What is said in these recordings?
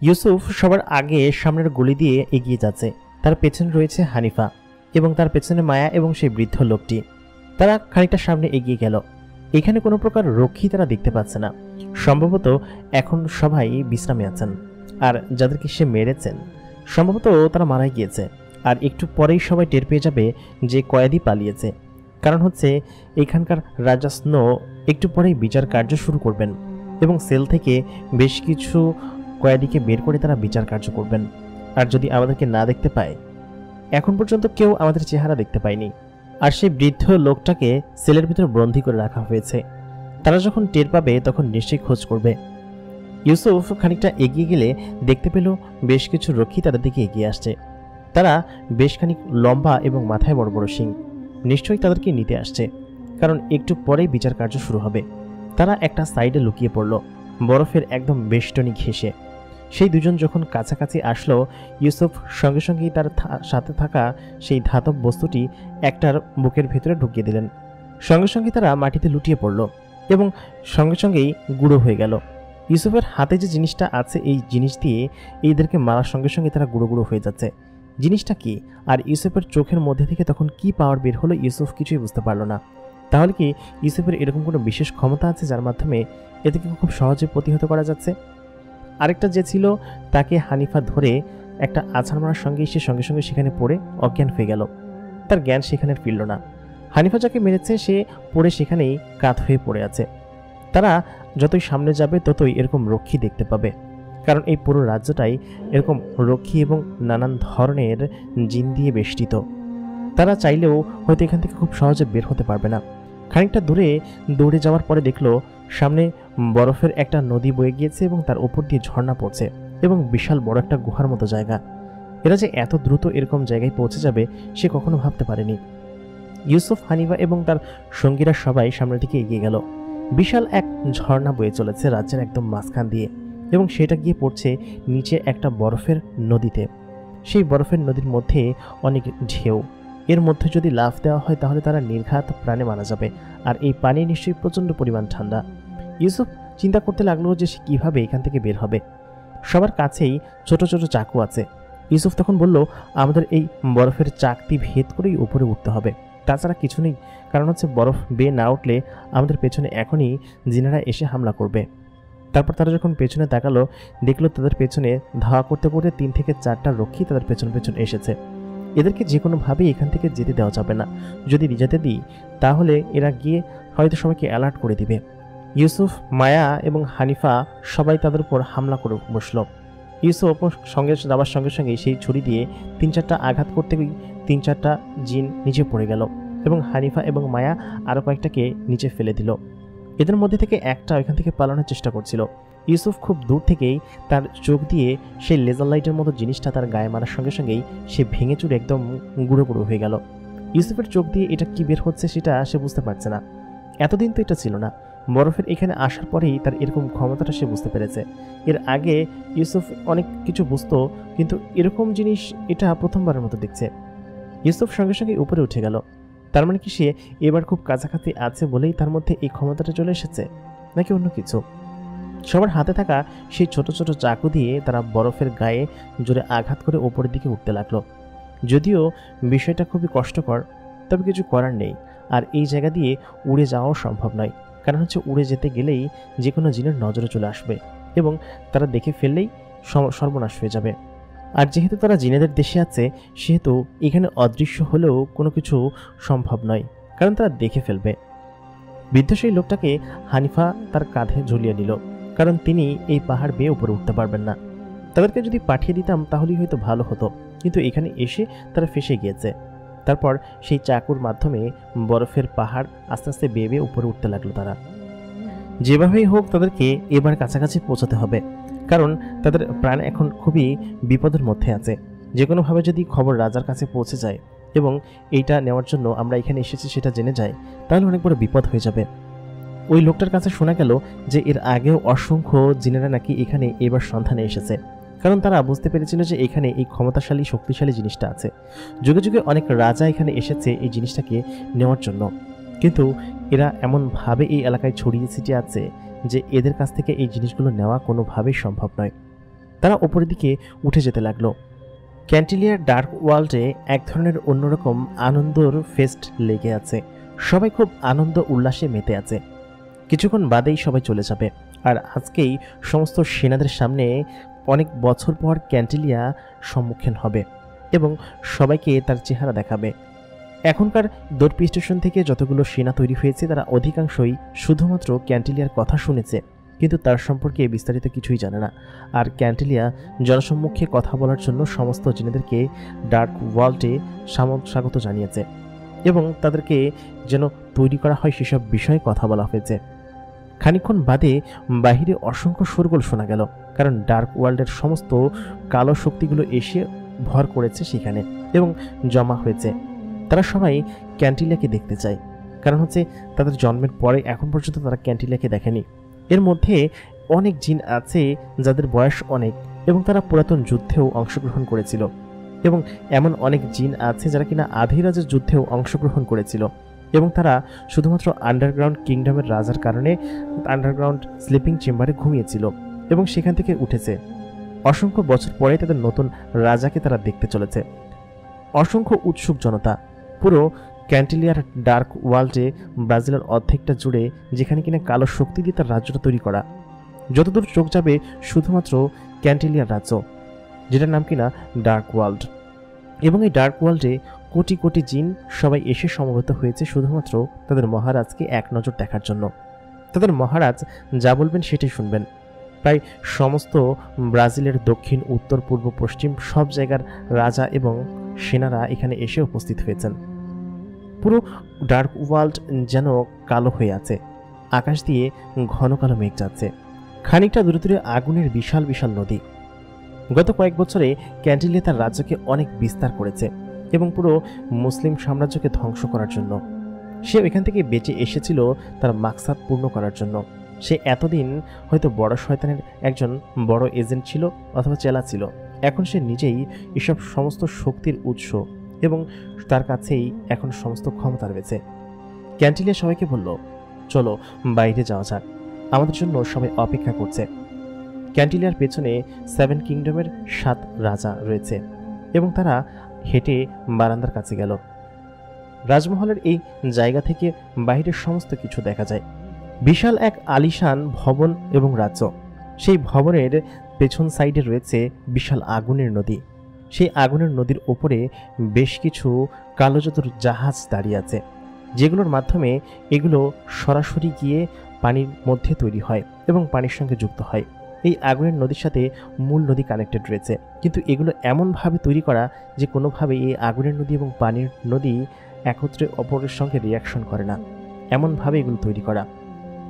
ইউসুফ সবার আগে সামনের গলি দিয়ে এগিয়ে যাচ্ছে। তার পেছনে রয়েছে হানিফা এবং তার পেছনে মায়া এবং সেই বৃদ্ধ লোকটি। তারা খানিকটা সামনে এগিয়ে গেল। এখানে কোনো প্রকার রক্ষী তারা দেখতে পাচ্ছে না। সম্ভবত এখন সবাই বিশ্রামে আছেন, আর যাদেরকে সে মেরেছেন সম্ভবত তারা মারা গিয়েছে। আর একটু পরেই সবাই টের পেয়ে যাবে যে কয়েদি পালিয়েছে। কারণ হচ্ছে এখানকার রাজা স্নো একটু পরেই বিচার কার্য শুরু করবেন এবং সেল থেকে বেশ কিছু কয়েদিকে বের করে তারা বিচার কার্য করবেন। আর যদি আমাদেরকে না দেখতে পায়, এখন পর্যন্ত কেউ আমাদের চেহারা দেখতে পায়নি, আর সেই বৃদ্ধ লোকটাকে সেলের ভিতর বন্দী করে রাখা হয়েছে। তারা যখন টের পাবে তখন নিশ্চয়ই খোঁজ করবে। ইউসুফ খানিকটা এগিয়ে গেলে দেখতে পেল বেশ কিছু রক্ষী তাদের দিকে এগিয়ে আসছে। তারা বেশ খানিক লম্বা এবং মাথায় বড় বড় শিং। নিশ্চয়ই তাদেরকে নিতে আসছে, কারণ একটু পরেই বিচার কার্য শুরু হবে। তারা একটা সাইডে লুকিয়ে পড়ল, বরফের একদম বেষ্টনী ঘেঁষে। সেই দুজন যখন কাছাকাছি আসলো, ইউসুফ সঙ্গে সঙ্গেই তার সাথে থাকা সেই ধাতব বস্তুটি একটার বুকের ভেতরে ঢুকিয়ে দিলেন। সঙ্গে সঙ্গে তারা মাটিতে লুটিয়ে পড়ল এবং সঙ্গে সঙ্গেই গুঁড়ো হয়ে গেল। ইউসুফের হাতে যে জিনিসটা আছে, এই জিনিস দিয়ে এইদেরকে মারার সঙ্গে সঙ্গে তারা গুঁড়ো গুঁড়ো হয়ে যাচ্ছে। জিনিসটা কি, আর ইউসুফের চোখের মধ্যে থেকে তখন কি পাওয়ার বের হলো ইউসুফ কিছুই বুঝতে পারল না। তাহলে কি ইউসুফের এরকম কোনো বিশেষ ক্ষমতা আছে যার মাধ্যমে এদেরকে খুব সহজে প্রতিহত করা যাচ্ছে? আরেকটা যে ছিল, তাকে হানিফা ধরে একটা আছাড় মারার সঙ্গে সে সঙ্গে সঙ্গে সেখানে পড়ে অজ্ঞান হয়ে গেল। তার জ্ঞান সেখানে ফিরল না। হানিফা যাকে মেরেছে সে পড়ে সেখানেই কাত হয়ে পড়ে আছে। তারা যতই সামনে যাবে ততই এরকম রক্ষী দেখতে পাবে, কারণ এই পুরো রাজ্যটাই এরকম রক্ষী এবং নানান ধরনের জিন দিয়ে বেষ্টিত। তারা চাইলেও হয়তো এখান থেকে খুব সহজে বের হতে পারবে না। খানিকটা দূরে দৌড়ে যাওয়ার পরে দেখলো সামনে বরফের একটা নদী বয়ে গিয়েছে এবং তার উপর দিয়ে ঝর্ণা পড়ছে এবং বিশাল বড় একটা গুহার মতো জায়গা। এরা যে এত দ্রুত এরকম জায়গায় পৌঁছে যাবে সে কখনো ভাবতে পারেনি। ইউসুফ, হানিফা এবং তার সঙ্গীরা সবাই সামনের দিকে এগিয়ে গেল। বিশাল এক ঝর্ণা বয়ে চলেছে রাজ্যের একদম মাঝখান দিয়ে এবং সেটা গিয়ে পড়ছে নিচে একটা বরফের নদীতে। সেই বরফের নদীর মধ্যে অনেক ঢেউ। এর মধ্যে যদি লাফ দেওয়া হয় তাহলে তারা নির্ঘাত প্রাণে মারা যাবে, আর এই পানি নিশ্চয়ই প্রচণ্ড পরিমাণ ঠান্ডা। ইউসুফ চিন্তা করতে লাগলো যে সে কীভাবে এখান থেকে বের হবে। সবার কাছেই ছোট ছোট চাকু আছে। ইউসুফ তখন বলল, আমাদের এই বরফের চাকতি ভেদ করেই উপরে উঠতে হবে, তাছাড়া কিছু নেই। কারণ হচ্ছে বরফ বেয়ে না উঠলে আমাদের পেছনে এখনই জিনেরা এসে হামলা করবে। তারপর তারা যখন পেছনে তাকালো, দেখলো তাদের পেছনে ধাওয়া করতে করতে 3 থেকে 4টা রক্ষী তাদের পেছন পেছন এসেছে। এদেরকে যে কোনোভাবেই এখান থেকে যেতে দেওয়া যাবে না। যদি যেতে দিই তাহলে এরা গিয়ে হয়তো সবাইকে অ্যালার্ট করে দিবে। ইউসুফ, মায়া এবং হানিফা সবাই তাদের উপর হামলা করে বসলো। ইউসুফ সঙ্গে যাওয়ার সঙ্গে সঙ্গে সেই ছুরি দিয়ে 3-4টা আঘাত করতে 3-4টা জিন নিচে পড়ে গেল এবং হানিফা এবং মায়া আরও কয়েকটাকে নিচে ফেলে দিল। এদের মধ্যে থেকে একটা এখান থেকে পালানোর চেষ্টা করছিল। ইউসুফ খুব দূর থেকেই তার চোখ দিয়ে সেই লেজার লাইটের মতো জিনিসটা তার গায়ে মারার সঙ্গে সঙ্গেই সে ভেঙে চুরে একদম গুঁড়ো গুঁড়ো হয়ে গেল। ইউসুফের চোখ দিয়ে এটা কি বের হচ্ছে সেটা সে বুঝতে পারছে না। এতদিন তো এটা ছিল না। বরফের এখানে আসার পরেই তার এরকম ক্ষমতাটা সে বুঝতে পেরেছে। এর আগে ইউসুফ অনেক কিছু বুঝতো, কিন্তু এরকম জিনিস এটা প্রথমবারের মতো দেখছে। ইউসুফ সঙ্গে সঙ্গে উপরে উঠে গেল। তার মানে কি সে এবার খুব কাছাকাছি আছে বলেই তার মধ্যে এই ক্ষমতাটা চলে এসেছে, নাকি অন্য কিছু? সবার হাতে থাকা সেই ছোট ছোট চাকু দিয়ে তারা বরফের গায়ে জোরে আঘাত করে ওপরের দিকে উঠতে লাগলো। যদিও বিষয়টা খুবই কষ্টকর, তবে কিছু করার নেই। আর এই জায়গা দিয়ে উড়ে যাওয়াও সম্ভব নয়, কারণ হচ্ছে উড়ে যেতে গেলেই যে কোনো জিনের নজরে চলে আসবে এবং তারা দেখে ফেললেই সর্বনাশ হয়ে যাবে। আর যেহেতু তারা জিনেদের দেশে আছে, সেহেতু এখানে অদৃশ্য হলেও কোনো কিছু সম্ভব নয়, কারণ তারা দেখে ফেলবে। বৃদ্ধ সেই লোকটাকে হানিফা তার কাঁধে ঝুলিয়ে নিল, কারণ তিনি এই পাহাড় বেয়ে উপরে উঠতে পারবেন না। তাদেরকে যদি পাঠিয়ে দিতাম তাহলেই হয়তো ভালো হতো, কিন্তু এখানে এসে তারা ফেঁসে গিয়েছে। তারপর সেই চাকুর মাধ্যমে বরফের পাহাড় আস্তে আস্তে বেয়ে বেয়ে উপরে উঠতে লাগলো। তারা যেভাবেই হোক তাদেরকে এবার কাছাকাছি পৌঁছাতে হবে, কারণ তাদের প্রাণ এখন খুবই বিপদের মধ্যে আছে। যে কোনোভাবে যদি খবর রাজার কাছে পৌঁছে যায় এবং এইটা নেওয়ার জন্য আমরা এখানে এসেছি সেটা জেনে যায়, তাহলে অনেক বড় বিপদ হয়ে যাবে। ওই লোকটার কাছে শোনা গেল যে এর আগেও অসংখ্য জিনেরা নাকি এখানে এবার সন্ধানে এসেছে, কারণ তারা বুঝতে পেরেছিল যে এখানে এই ক্ষমতাশালী শক্তিশালী জিনিসটা আছে। যুগে যুগে অনেক রাজা এখানে এসেছে এই জিনিসটাকে নেওয়ার জন্য, কিন্তু এরা এমনভাবে এই এলাকায় ছড়িয়ে ছিটিয়ে আছে যে এদের কাছ থেকে এই জিনিসগুলো নেওয়া কোনোভাবেই সম্ভব নয়। তারা ওপরের দিকে উঠে যেতে লাগলো। ক্যান্টিলিয়ার ডার্ক ওয়ার্ল্ডে এক ধরনের অন্যরকম আনন্দর ফেস্ট লেগে আছে। সবাই খুব আনন্দ উল্লাসে মেতে আছে। কিছুক্ষণ বাদেই সবাই চলে যাবে, আর আজকেই সমস্ত সেনাদের সামনে অনেক বছর পর ক্যান্টিলিয়া সম্মুখীন হবে এবং সবাইকে তার চেহারা দেখাবে। এখনকার দর্পি স্টেশন থেকে যতগুলো সেনা তৈরি হয়েছে তারা অধিকাংশই শুধুমাত্র ক্যান্টিলিয়ার কথা শুনেছে, কিন্তু তার সম্পর্কে বিস্তারিত কিছুই জানে না। আর ক্যান্টিলিয়া জনসম্মুখে কথা বলার জন্য সমস্ত জিনেদেরকে ডার্ক ওয়ার্ল্ডে স্বাগত জানিয়েছে এবং তাদেরকে যেন তৈরি করা হয় সেসব বিষয়ে কথা বলা হয়েছে। খানিকক্ষণ বাদে বাহিরে অসংখ্য শোরগোল শোনা গেল, কারণ ডার্ক ওয়ার্ল্ডের সমস্ত কালো শক্তিগুলো এসে ভর করেছে সেখানে এবং জমা হয়েছে। তারা সবাই ক্যান্টিলিয়াকে দেখতে চায়, কারণ হচ্ছে তাদের জন্মের পরে এখন পর্যন্ত তারা ক্যান্টিলিয়াকে দেখেনি। এর মধ্যে অনেক জিন আছে যাদের বয়স অনেক এবং তারা পুরাতন যুদ্ধেও অংশগ্রহণ করেছিল, এবং এমন অনেক জিন আছে যারা কিনা আধিরাজের যুদ্ধেও অংশগ্রহণ করেছিল এবং তারা শুধুমাত্র আন্ডারগ্রাউন্ড কিংডমের রাজার কারণে আন্ডারগ্রাউন্ড স্লিপিং চেম্বারে ঘুমিয়েছিল এবং সেখান থেকে উঠেছে। অসংখ্য বছর পরে তাদের নতুন রাজাকে তারা দেখতে চলেছে। অসংখ্য উৎসুক জনতা পুরো ক্যান্টিলিয়ার ডার্ক ওয়ার্ল্ডে, ব্রাজিলের অর্ধেকটা জুড়ে, যেখানে কিনা কালো শক্তি দিয়ে তার রাজ্যটা তৈরি করা। যতদূর চোখ যাবে শুধুমাত্র ক্যান্টিলিয়ার রাজ্য, যেটার নাম কিনা ডার্ক ওয়ার্ল্ড। এবং এই ডার্ক ওয়ার্ল্ডে কোটি কোটি জিন সবাই এসে সমবেত হয়েছে শুধুমাত্র তাদের মহারাজকে এক নজর দেখার জন্য। তাদের মহারাজ যা বলবেন সেটাই শুনবেন। প্রায় সমস্ত ব্রাজিলের দক্ষিণ, উত্তর, পূর্ব, পশ্চিম সব জায়গার রাজা এবং সেনারা এখানে এসে উপস্থিত হয়েছেন। পুরো ডার্ক ওয়ার্ল্ড যেন কালো হয়ে আছে। আকাশ দিয়ে ঘন কালো মেঘ যাচ্ছে। খানিকটা দূরে দূরে আগুনের বিশাল বিশাল নদী। গত কয়েক বছরে ক্যান্টিলিয়া তার রাজ্যকে অনেক বিস্তার করেছে এবং পুরো মুসলিম সাম্রাজ্যকে ধ্বংস করার জন্য। সে ওইখান থেকে বেঁচে এসেছিল তার মাকসাদ পূর্ণ করার জন্য। সে এতদিন হয়তো বড় শয়তানের একজন বড় এজেন্ট ছিল অথবা চেলা ছিল। এখন সে নিজেই এসব সমস্ত শক্তির উৎস এবং তার কাছেই এখন সমস্ত ক্ষমতা রয়েছে। ক্যান্টিলিয়া সবাইকে বলল, চলো বাইরে যাওয়া যাক, আমাদের জন্য সবাই অপেক্ষা করছে। ক্যান্টিলিয়ার পেছনে 7 কিংডমের 7 রাজা রয়েছে এবং তারা হেঁটে বারান্দার কাছে গেল। রাজমহলের এই জায়গা থেকে বাইরের সমস্ত কিছু দেখা যায়। বিশাল এক আলিশান ভবন এবং রাজ্য। সেই ভবনের পেছন সাইডে রয়েছে বিশাল আগুনের নদী। সেই আগুনের নদীর ওপরে বেশ কিছু কালো জাদুর জাহাজ দাঁড়িয়ে আছে, যেগুলোর মাধ্যমে এগুলো সরাসরি গিয়ে পানির মধ্যে তৈরি হয় এবং পানির সঙ্গে যুক্ত হয়। এই আগুনের নদীর সাথে মূল নদী কানেক্টেড রয়েছে, কিন্তু এগুলো এমনভাবে তৈরি করা যে কোনোভাবে এই আগুনের নদী এবং পানির নদী একত্রে অপরের সঙ্গে রিয়াকশন করে না, এমনভাবে এগুলো তৈরি করা।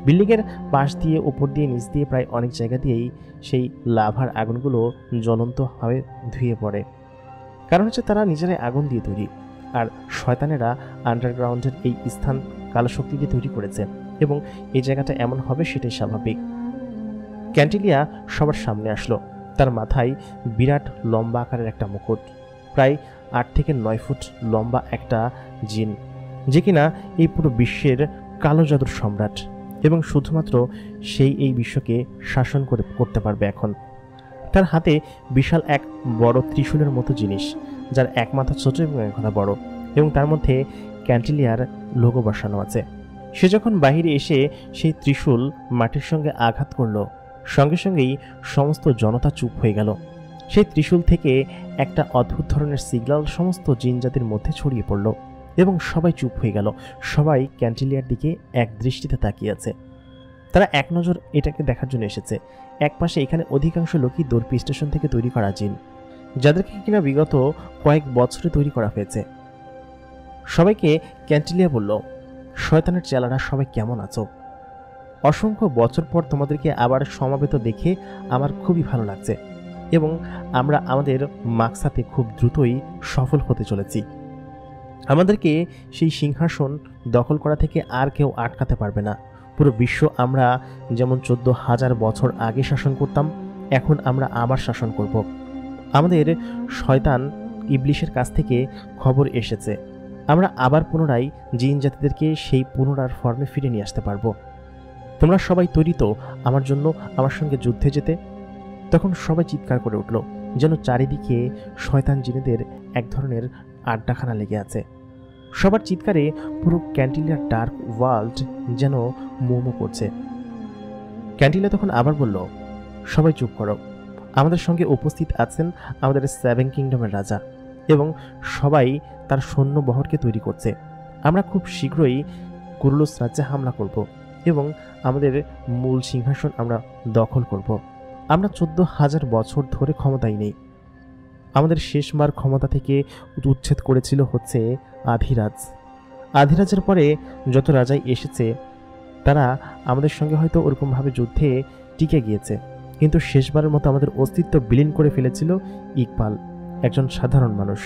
বিল্ডিংয়ের পাশ দিয়ে, উপর দিয়ে, নিচ দিয়ে প্রায় অনেক জায়গা দিয়েই সেই লাভার আগুনগুলো জ্বলন্তভাবে ধুয়ে পড়ে। কারণ হচ্ছে তারা নিজেরাই আগুন দিয়ে তৈরি, আর শয়তানেরা আন্ডারগ্রাউন্ডের এই স্থান কালো শক্তি দিয়ে তৈরি করেছে এবং এই জায়গাটা এমন হবে সেটাই স্বাভাবিক। ক্যান্টিলিয়া সবার সামনে আসলো। তার মাথায় বিরাট লম্বা আকারের একটা মুকুট, প্রায় 8 থেকে 9 ফুট লম্বা একটা জিন, যে কিনা এই পুরো বিশ্বের কালো জাদুর সম্রাট এবং শুধুমাত্র সেই এই বিশ্বকে শাসন করতে পারবে এখন। তার হাতে বিশাল এক বড় ত্রিশূলের মতো জিনিস, যার এক মাথা ছোট এবং এক মাথা বড়, এবং তার মধ্যে ক্যান্টিলিয়ার লোগো বসানো আছে। সে যখন বাহিরে এসে সেই ত্রিশূল মাটির সঙ্গে আঘাত করলো, সঙ্গে সঙ্গেই সমস্ত জনতা চুপ হয়ে গেল। সেই ত্রিশূল থেকে একটা অদ্ভুত ধরনের সিগন্যাল সমস্ত জিন জাতির মধ্যে ছড়িয়ে পড়ল এবং সবাই চুপ হয়ে গেল। সবাই ক্যান্টিলিয়ার দিকে এক দৃষ্টিতে তাকিয়ে আছে। তারা এক নজর এটাকে দেখার জন্য এসেছে। এক পাশে এখানে অধিকাংশ লোকই দর্পি স্টেশন থেকে তৈরি করা জিন, যাদেরকে কিনা বিগত কয়েক বছরে তৈরি করা হয়েছে। সবাইকে ক্যান্টিলিয়া বলল, শয়তানের চেলারা সবাই কেমন আছো? অসংখ্য বছর পর তোমাদেরকে আবার সমাবেত দেখে আমার খুবই ভালো লাগছে এবং আমরা আমাদের মাকসাদে খুব দ্রুতই সফল হতে চলেছি। আমাদেরকে সেই সিংহাসন দখল করা থেকে আর কেউ আটকাতে পারবে না। পুরো বিশ্ব আমরা যেমন 14,000 বছর আগে শাসন করতাম, এখন আমরা আবার শাসন করব। আমাদের শয়তান ইবলিশের কাছ থেকে খবর এসেছে, আমরা আবার পুনরায় জিন জাতিদেরকে সেই পুনরার ফর্মে ফিরে নিয়ে আসতে পারবো। তোমরা সবাই তৈরি তো আমার জন্য আমার সঙ্গে যুদ্ধে যেতে? তখন সবাই চিৎকার করে উঠল, যেন চারিদিকে শয়তান জিনেদের এক ধরনের আড্ডাখানা লেগে আছে। সবার চিৎকারে পুরো ক্যান্টিলিয়ার ডার্ক ওয়ার্ল্ড যেন মোমো করছে। ক্যান্টিলিয়া তখন আবার বলল, সবাই চুপ করো, আমাদের সঙ্গে উপস্থিত আছেন আমাদের 7 কিংডমের রাজা এবং সবাই তার সৈন্য বহরকে তৈরি করছে। আমরা খুব শীঘ্রই কুরুলুস রাজ্যে হামলা করব এবং আমাদের মূল সিংহাসন আমরা দখল করব। আমরা 14,000 বছর ধরে ক্ষমতায় নেই। আমাদের শেষবার ক্ষমতা থেকে উচ্ছেদ করেছিল হচ্ছে আধিরাজ। আধিরাজের পরে যত রাজাই এসেছে তারা আমাদের সঙ্গে হয়তো ওরকমভাবে যুদ্ধে টিকে গিয়েছে, কিন্তু শেষবারের মতো আমাদের অস্তিত্ব বিলীন করে ফেলেছিল ইকবাল, একজন সাধারণ মানুষ।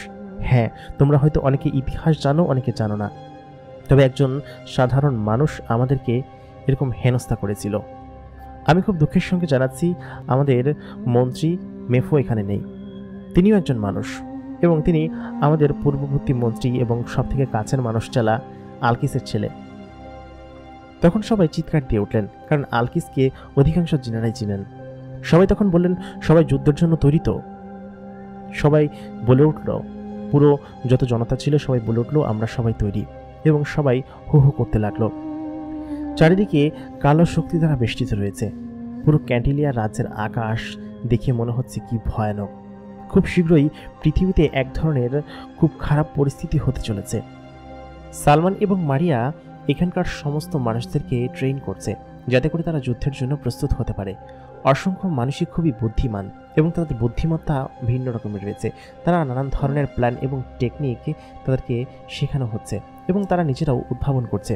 হ্যাঁ, তোমরা হয়তো অনেকে ইতিহাস জানো, অনেকে জানো না, তবে একজন সাধারণ মানুষ আমাদেরকে এরকম হেনস্থা করেছিল। আমি খুব দুঃখের সঙ্গে জানাচ্ছি আমাদের মন্ত্রী মেফো এখানে নেই। তিনিও একজন মানুষ এবং তিনি আমাদের পূর্ববর্তী মন্ত্রী এবং সবথেকে কাছের মানুষ চালা আলকিসের ছেলে। তখন সবাই চিৎকার দিয়ে উঠলেন, কারণ আলকিসকে অধিকাংশ জিনেরাই চিনেন। সবাই তখন বললেন, সবাই যুদ্ধের জন্য তৈরি তো? সবাই বলে উঠল, পুরো যত জনতা ছিল সবাই বলে উঠল, আমরা সবাই তৈরি, এবং সবাই হু হু করতে লাগলো। চারিদিকে কালো শক্তি দ্বারা বেষ্টিত রয়েছে। পুরো ক্যান্টিলিয়া রাজ্যের আকাশ দেখে মনে হচ্ছে কি ভয়ানক। খুব শীঘ্রই পৃথিবীতে এক ধরনের খুব খারাপ পরিস্থিতি হতে চলেছে। সালমান এবং মারিয়া এখানকার সমস্ত মানুষদেরকে ট্রেন করছে যাতে করে তারা যুদ্ধের জন্য প্রস্তুত হতে পারে। অসংখ্য মানুষই খুবই বুদ্ধিমান এবং তাদের বুদ্ধিমত্তা ভিন্ন রকমের রয়েছে। তারা নানান ধরনের প্ল্যান এবং টেকনিক তাদেরকে শেখানো হচ্ছে এবং তারা নিজেরাও উদ্ভাবন করছে।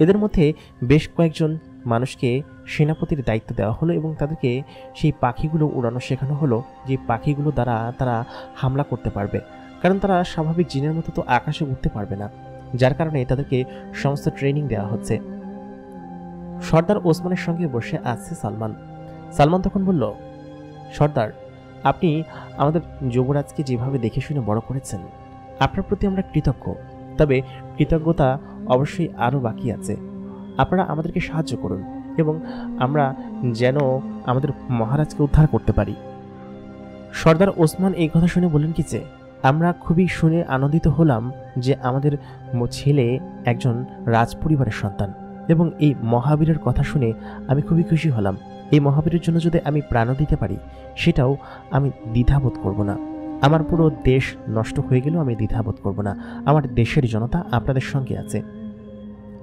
এদের মধ্যে বেশ কয়েকজন মানুষকে সেনাপতির দায়িত্ব দেওয়া হলো এবং তাদেরকে সেই পাখিগুলো উড়ানো শেখানো হলো, যে পাখিগুলো দ্বারা তারা হামলা করতে পারবে, কারণ তারা স্বাভাবিক জিনের মতো তো আকাশে উঠতে পারবে না, যার কারণে তাদেরকে সমস্ত ট্রেনিং দেওয়া হচ্ছে। সর্দার ওসমানের সঙ্গে বসে আছে সালমান। সালমান তখন বলল, সর্দার, আপনি আমাদের যুবরাজকে যেভাবে দেখে শুনে বড় করেছেন, আপনার প্রতি আমরা কৃতজ্ঞ, তবে কৃতজ্ঞতা অবশ্যই আরও বাকি আছে। আপনারা আমাদেরকে সাহায্য করুন এবং আমরা যেন আমাদের মহারাজকে উদ্ধার করতে পারি। সর্দার ওসমান এই কথা শুনে বললেন কি যে, আমরা খুবই শুনে আনন্দিত হলাম যে আমাদের ছেলে একজন রাজপরিবারের সন্তান, এবং এই মহাবীরের কথা শুনে আমি খুবই খুশি হলাম। এই মহাবীরের জন্য যদি আমি প্রাণও দিতে পারি, সেটাও আমি দ্বিধাবোধ করব না। আমার পুরো দেশ নষ্ট হয়ে গেলেও আমি দ্বিধাবোধ করব না। আমার দেশের জনতা আপনাদের সঙ্গে আছে।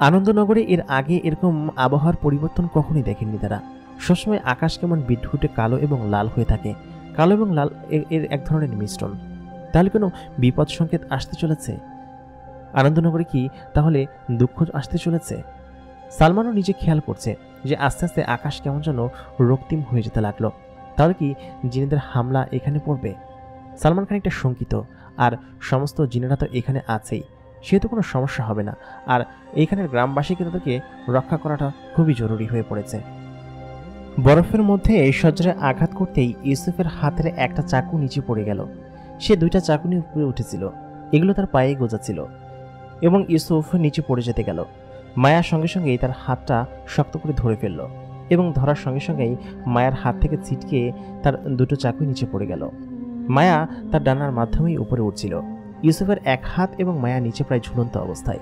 আনন্দনগরে এর আগে এরকম আবহাওয়ার পরিবর্তন কখনোই দেখেননি তারা। সবসময় আকাশ কেমন বিদ্যুটে কালো এবং লাল হয়ে থাকে। কালো এবং লাল এর এক ধরনের মিশ্রণ। তাহলে কোনো বিপদ সংকেত আসতে চলেছে? আনন্দনগরে কি তাহলে দুঃখ আসতে চলেছে? সালমানও নিজে খেয়াল করছে যে আস্তে আস্তে আকাশ কেমন যেন রক্তিম হয়ে যেতে লাগলো। তাহলে কি জিনেদের হামলা এখানে পড়বে? সালমান খানিকটা শঙ্কিত, আর সমস্ত জিনেরা তো এখানে আছেই, সেহেতু কোনো সমস্যা হবে না। আর এইখানের গ্রামবাসীকে তাদেরকে রক্ষা করাটা খুবই জরুরি হয়ে পড়েছে। বরফের মধ্যে সজ্জারে আঘাত করতেই ইউসুফের হাতের একটা চাকু নিচে পড়ে গেল। সে 2টা চাকু নিয়ে উপরে উঠেছিল, এগুলো তার পায়ে গোজা ছিল, এবং ইউসুফ নিচে পড়ে যেতে গেল। মায়ার সঙ্গে সঙ্গেই তার হাতটা শক্ত করে ধরে ফেলল, এবং ধরার সঙ্গে সঙ্গেই মায়ার হাত থেকে ছিটকে তার 2টো চাকুই নিচে পড়ে গেল। মায়া তার ডানার মাধ্যমেই উপরে উঠছিল। ইউসুফের এক হাত এবং মায়া নিচে প্রায় ঝুলন্ত অবস্থায়।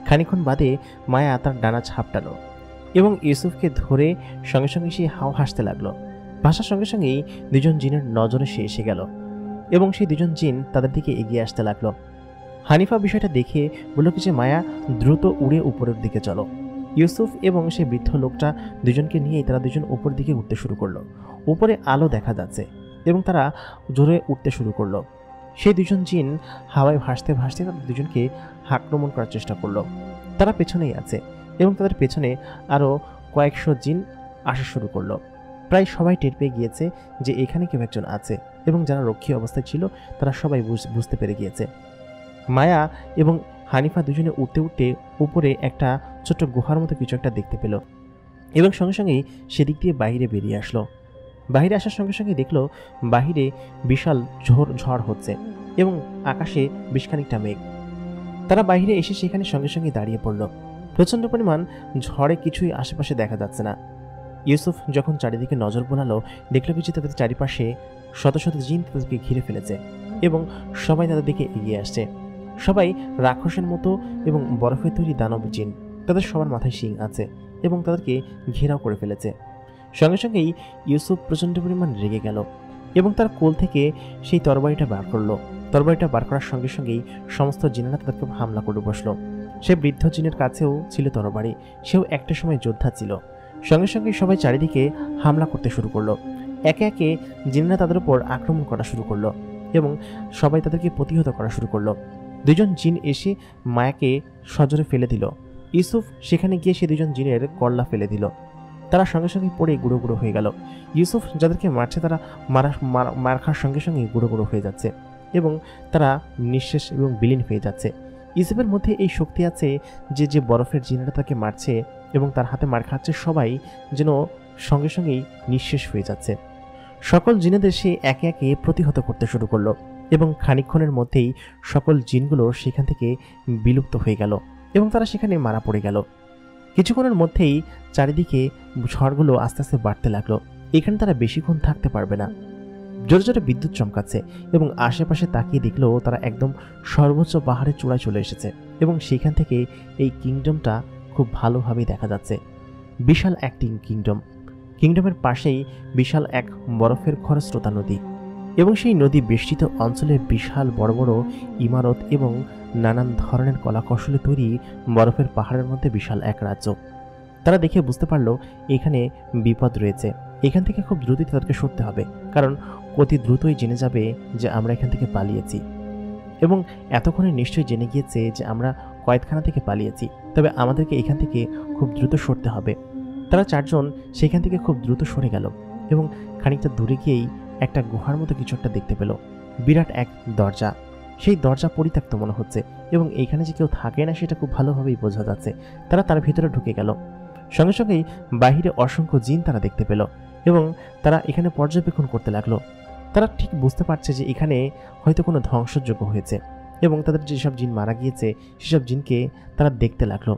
খানিক্ষণ বাদে মায়া তার ডানা ঝাপটালো এবং ইউসুফকে ধরে সঙ্গে সঙ্গে সে হাও হাসতে লাগলো। ভাষার সঙ্গে সঙ্গেই 2জন জিনের নজরে সে এসে গেল এবং সেই 2জন জিন তাদের দিকে এগিয়ে আসতে লাগলো। হানিফা বিষয়টা দেখে বলল কি যে, মায়া, দ্রুত উড়ে উপরের দিকে চলো। ইউসুফ এবং সেই বৃদ্ধ লোকটা 2জনকে নিয়েই তারা 2জন উপর দিকে উঠতে শুরু করলো। উপরে আলো দেখা যাচ্ছে এবং তারা জোরে উঠতে শুরু করলো। সেই 2জন জিন হাওয়ায় ভাসতে ভাসতে তাদের 2জনকে আক্রমণ করার চেষ্টা করলো। তারা পেছনেই আছে এবং তাদের পেছনে আরও কয়েকশো জিন আসা শুরু করলো। প্রায় সবাই টের পেয়ে গিয়েছে যে এখানে কেউ একজন আছে, এবং যারা রক্ষী অবস্থায় ছিল তারা সবাই বুঝতে পেরে গিয়েছে। মায়া এবং হানিফা 2জনে উঠতে উঠতে উপরে একটা ছোট্ট গুহার মতো কিছু একটা দেখতে পেল, এবং সঙ্গে সঙ্গেই সেদিক দিয়ে বাইরে বেরিয়ে আসলো। বাহিরে আসার সঙ্গে সঙ্গে দেখলো বাহিরে বিশাল ঝড় হচ্ছে এবং আকাশে বেশ খানিকটা মেঘ। তারা বাইরে এসে সেখানে সঙ্গে সঙ্গে দাঁড়িয়ে পড়ল। প্রচণ্ড পরিমাণ ঝড়ে কিছুই আশেপাশে দেখা যাচ্ছে না। ইউসুফ যখন চারিদিকে নজর বোলালো, দেখল কি যে তাদের চারিপাশে শত শত জিন তাদেরকে ঘিরে ফেলেছে এবং সবাই তাদের দিকে এগিয়ে আসছে। সবাই রাক্ষসের মতো এবং বরফের তৈরি দানব জিন। তাদের সবার মাথায় শিং আছে এবং তাদেরকে ঘেরাও করে ফেলেছে। সঙ্গে সঙ্গেই ইউসুফ প্রচণ্ড পরিমাণ রেগে গেল এবং তার কোল থেকে সেই তরবারিটা বার করলো। তরবারিটা বার করার সঙ্গে সঙ্গেই সমস্ত জিনেরা তাদেরকে হামলা করে বসলো। সে বৃদ্ধ জিনের কাছেও ছিল তরবারি, সেও একটা সময় যোদ্ধা ছিল। সঙ্গে সঙ্গে সবাই চারিদিকে হামলা করতে শুরু করলো। একে একে জিনেরা তাদের উপর আক্রমণ করা শুরু করলো এবং সবাই তাদেরকে প্রতিহত করা শুরু করলো। দুজন জিন এসে মায়াকে সজোরে ফেলে দিল। ইউসুফ সেখানে গিয়ে সে দুজন জিনের কল্লা ফেলে দিল। তারা সঙ্গে সঙ্গে পড়ে গুঁড়ো গুঁড়ো হয়ে গেল। ইউসুফ যাদেরকে মারছে তারা মার খাওয়ার সঙ্গে সঙ্গে গুঁড়ো গুঁড়ো হয়ে যাচ্ছে এবং তারা নিঃশেষ এবং বিলীন হয়ে যাচ্ছে। ইউসুফের মধ্যে এই শক্তি আছে যে যে বরফের জিনেরা তাকে মারছে এবং তার হাতে মার খাচ্ছে সবাই যেন সঙ্গে সঙ্গেই নিঃশেষ হয়ে যাচ্ছে। সকল জিনেদের সে একে একে প্রতিহত করতে শুরু করলো এবং খানিকক্ষণের মধ্যেই সকল জিনগুলো সেখান থেকে বিলুপ্ত হয়ে গেল এবং তারা সেখানে মারা পড়ে গেল। কিছুক্ষণের মধ্যেই চারিদিকে ঝড়গুলো আস্তে আস্তে বাড়তে লাগলো। এখানে তারা বেশিক্ষণ থাকতে পারবে না। জোরে জোরে বিদ্যুৎ চমকাচ্ছে এবং আশেপাশে তাকিয়ে দেখলো তারা একদম সর্বোচ্চ পাহাড়ের চূড়ায় চলে এসেছে এবং সেখান থেকে এই কিংডমটা খুব ভালোভাবেই দেখা যাচ্ছে। বিশাল একটি কিংডমের পাশেই বিশাল এক বরফের খরস্রোতা নদী এবং সেই নদী বেষ্টিত অঞ্চলে বিশাল বড় বড় ইমারত এবং নানান ধরনের কলাকৌশলে তৈরি বরফের পাহাড়ের মধ্যে বিশাল এক রাজ্য। তারা দেখে বুঝতে পারলো এখানে বিপদ রয়েছে। এখান থেকে খুব দ্রুতই তাদেরকে সরতে হবে, কারণ অতি দ্রুতই জেনে যাবে যে আমরা এখান থেকে পালিয়েছি এবং এতক্ষণে নিশ্চয়ই জেনে গিয়েছে যে আমরা কয়েদখানা থেকে পালিয়েছি। তবে আমাদেরকে এখান থেকে খুব দ্রুত সরতে হবে। তারা চারজন সেখান থেকে খুব দ্রুত সরে গেল এবং খানিকটা দূরে গিয়েই একটা গুহার মতো কিছু একটা দেখতে পেল। বিরাট এক দরজা। সেই দরজা পরিত্যক্ত মনে হচ্ছে এবং এইখানে যে কেউ থাকে না সেটা খুব ভালোভাবেই বোঝা যাচ্ছে। তারা তার ভিতরে ঢুকে গেল। সঙ্গে সঙ্গেই বাহিরে অসংখ্য জিন তারা দেখতে পেল এবং তারা এখানে পর্যবেক্ষণ করতে লাগলো। তারা ঠিক বুঝতে পারছে যে এখানে হয়তো কোনো ধ্বংসযজ্ঞ হয়েছে এবং তাদের যেসব জিন মারা গিয়েছে সেসব জিনকে তারা দেখতে লাগলো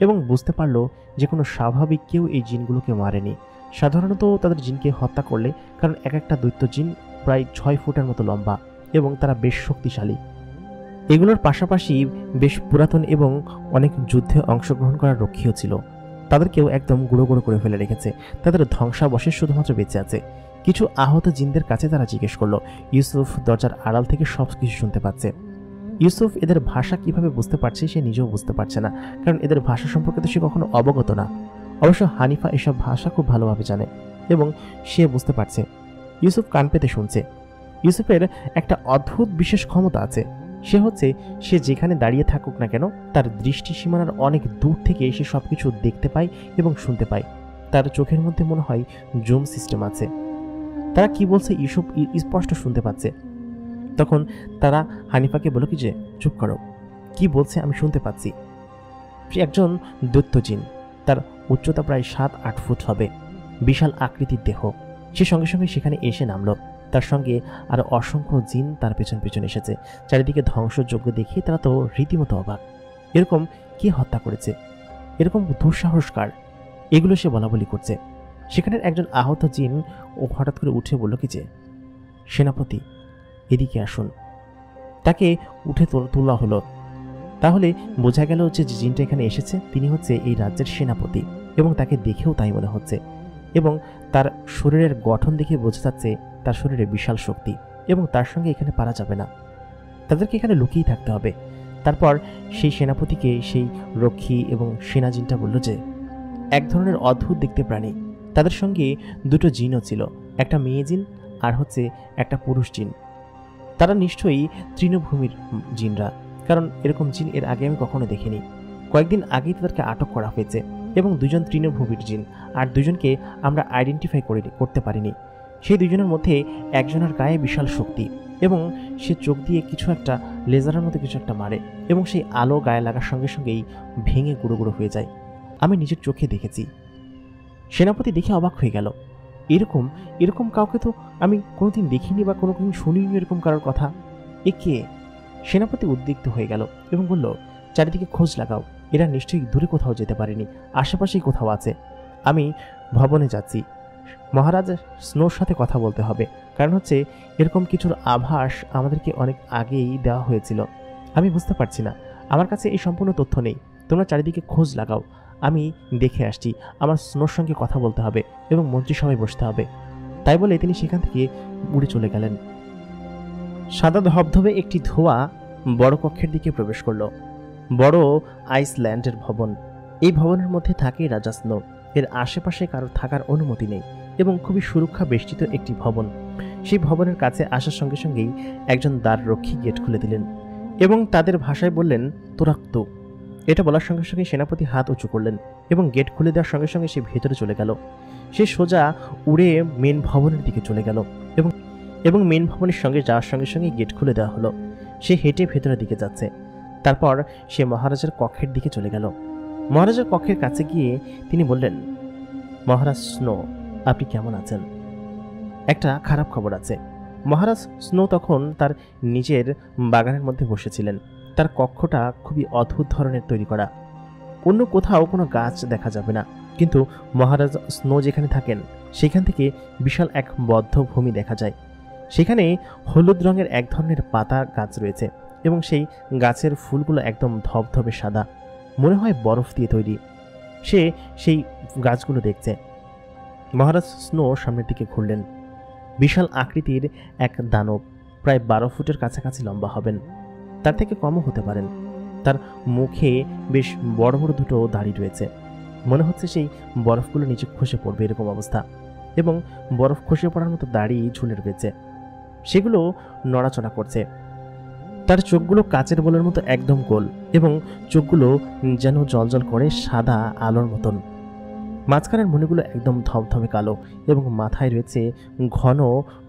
এবং বুঝতে পারলো যে কোনো স্বাভাবিক কেউ এই জিনগুলোকে মারেনি। সাধারণত তাদের জিনকে হত্যা করলে, কারণ এক একটা দৈত্য জিন প্রায় 6 ফুটের মতো লম্বা এবং তারা বেশ শক্তিশালী। এগুলোর পাশাপাশি বেশ পুরাতন এবং অনেক যুদ্ধে অংশগ্রহণ করার রক্ষীও ছিল। তাদেরকেও একদম গুঁড়ো গুঁড়ো করে ফেলে রেখেছে। তাদের ধ্বংসাবশেষ শুধুমাত্র বেঁচে আছে। কিছু আহত জিনদের কাছে তারা জিজ্ঞেস করলো। ইউসুফ দরজার আড়াল থেকে সব কিছু শুনতে পাচ্ছে। ইউসুফ এদের ভাষা কিভাবে বুঝতে পারছে সে নিজেও বুঝতে পারছে না, কারণ এদের ভাষা সম্পর্কে তো সে কখনো অবগত না। অবশ্য হানিফা এসব ভাষা খুব ভালোভাবে জানে এবং সে বুঝতে পারছে। ইউসুফ কান পেতে শুনছে। ইউসুফের একটা অদ্ভুত বিশেষ ক্ষমতা আছে। সে যেখানে দাঁড়িয়ে থাকুক না কেন তার দৃষ্টি সীমানার অনেক দূর থেকে সে সবকিছু দেখতে পায় এবং শুনতে পায়। তার চোখের মধ্যে মনে হয় জুম সিস্টেম আছে। তারা কি বলছে ইউসুফ স্পষ্ট শুনতে পাচ্ছে। তখন তারা হানিফাকে বলল কি যে চুপ করো, কি বলছে আমি শুনতে পাচ্ছি। সে একজন দৈত্য জিন। তার উচ্চতা প্রায় 7-8 ফুট হবে, বিশাল আকৃতির দেহ। সে সঙ্গে সঙ্গে সেখানে এসে নামলো। তার সঙ্গে আরো অসংখ্য জিন তার পেছন পেছন এসেছে। চারিদিকে ধ্বংসযজ্ঞ দেখে তারা তো রীতিমতো অবাক। এরকম কে হত্যা করেছে, এরকম দুঃসাহসকার, এগুলো সে বলাবলি করছে। সেখানের একজন আহত জিন ও হঠাৎ করে উঠে বলল কি যে সেনাপতি এদিকে আসুন। তাকে উঠে তোলা হলো। তাহলে বোঝা গেল যে জিনটা এখানে এসেছে তিনি হচ্ছে এই রাজ্যের সেনাপতি এবং তাকে দেখেও তাই মনে হচ্ছে এবং তার শরীরের গঠন দেখে বোঝা যাচ্ছে তার শরীরে বিশাল শক্তি এবং তার সঙ্গে এখানে পারা যাবে না, তাদেরকে এখানে লুকিয়ে থাকতে হবে। তারপর সেই সেনাপতিকে সেই রক্ষী এবং সেনা জিনটা বলল যে এক ধরনের অদ্ভুত দেখতে প্রাণী, তাদের সঙ্গে দুটো জিনও ছিল, একটা মেয়ে জিন আর হচ্ছে একটা পুরুষ জিন। তারা নিশ্চয়ই তৃণভূমির জিনরা, কারণ এরকম জিন এর আগে আমি কখনো দেখিনি। কয়েকদিন আগেই তাদেরকে আটক করা হয়েছে এবং দুজন তৃণভূমির জিন আর দুজনকে আমরা আইডেন্টিফাই করতে পারিনি। সেই দুজনের মধ্যে একজনের গায়ে বিশাল শক্তি এবং সে চোখ দিয়ে কিছু একটা লেজারের মতো কিছু একটা মারে এবং সেই আলো গায়ে লাগার সঙ্গে সঙ্গেই ভেঙে গুঁড়ো গুঁড়ো হয়ে যায়। আমি নিজের চোখে দেখেছি। সেনাপতি দেখে অবাক হয়ে গেল। এরকম কাউকে তো আমি কোনোদিন দেখিনি বা কোনোদিন শুনিনি এরকম কারোর কথা। এ কে? সেনাপতি উদ্বিগ্ন হয়ে গেল এবং বলল চারিদিকে খোঁজ লাগাও, এরা নিশ্চয়ই দূরে কোথাও যেতে পারেনি, আশেপাশেই কোথাও আছে। আমি ভবনে যাচ্ছি। মহারাজ স্নোর সাথে কথা বলতে হবে, কারণ হচ্ছে এরকম কিছুর আভাস আমাদেরকে অনেক আগেই দেওয়া হয়েছিল। আমি বুঝতে পারছি না, আমার কাছে এই সম্পূর্ণ তথ্য নেই। তোমরা চারিদিকে খোঁজ লাগাও, আমি দেখে আসছি। আমার স্নোর সঙ্গে কথা বলতে হবে এবং মন্ত্রিসভায় বসতে হবে। তাই বলে তিনি সেখান থেকে উড়ে চলে গেলেন। সাদা ধবধবে একটি ধোঁয়া বড় কক্ষের দিকে প্রবেশ করল। বড় আইসল্যান্ডের ভবন। এই ভবনের মধ্যে থাকে রাজা স্নো। এর আশেপাশে কারো থাকার অনুমতি নেই এবং খুবই সুরক্ষা বেষ্টিত একটি ভবন। সেই ভবনের কাছে আসার সঙ্গে সঙ্গেই একজন দ্বাররক্ষী গেট খুলে দিলেন এবং তাদের ভাষায় বললেন, তোরাক্ত। এটা বলার সঙ্গে সঙ্গে সেনাপতি হাত উঁচু করলেন এবং গেট খুলে দেওয়ার সঙ্গে সঙ্গে সে ভেতরে চলে গেল। সে সোজা উড়ে মেন ভবনের দিকে চলে গেল এবং মেন ভবনের সঙ্গে যাওয়ার সঙ্গে সঙ্গে গেট খুলে দেওয়া হলো। সে হেঁটে ভেতরের দিকে যাচ্ছে। তারপর সে মহারাজের কক্ষের দিকে চলে গেল। মহারাজের কক্ষের কাছে গিয়ে তিনি বললেন, মহারাজ স্নো, আপনি কেমন আছেন? একটা খারাপ খবর আছে। মহারাজ স্নো তখন তার নিজের বাগানের মধ্যে বসেছিলেন। তার কক্ষটা খুবই অদ্ভুত ধরনের তৈরি করা। অন্য কোথাও কোনো গাছ দেখা যাবে না, কিন্তু মহারাজ স্নো যেখানে থাকেন সেখান থেকে বিশাল এক বদ্ধ ভূমি দেখা যায়। সেখানে হলুদ রঙের এক ধরনের পাতা গাছ রয়েছে এবং সেই গাছের ফুলগুলো একদম ধবধবে সাদা, মনে হয় বরফ দিয়ে তৈরি। সে সেই গাছগুলো দেখছে। মহারাজ স্নো সামনের দিকে ঘুরলেন। বিশাল আকৃতির এক দানব, প্রায় 12 ফুটের কাছাকাছি লম্বা হবেন, তার থেকে কমও হতে পারেন। তার মুখে বেশ বড় বড় দুটো দাড়ি রয়েছে। মনে হচ্ছে সেই বরফগুলো নিচে খসে পড়বে এরকম অবস্থা, এবং বরফ খসে পড়ার মতো দাড়ি ঝুলে রয়েছে। সেগুলো নড়াচড়া করছে। তার চোখগুলো কাচের বলের মতো একদম গোল এবং চোখগুলো যেন জলজল করে সাদা আলোর মতন। মাঝখানের মণিগুলো একদম ধবধবে কালো এবং মাথায় রয়েছে ঘন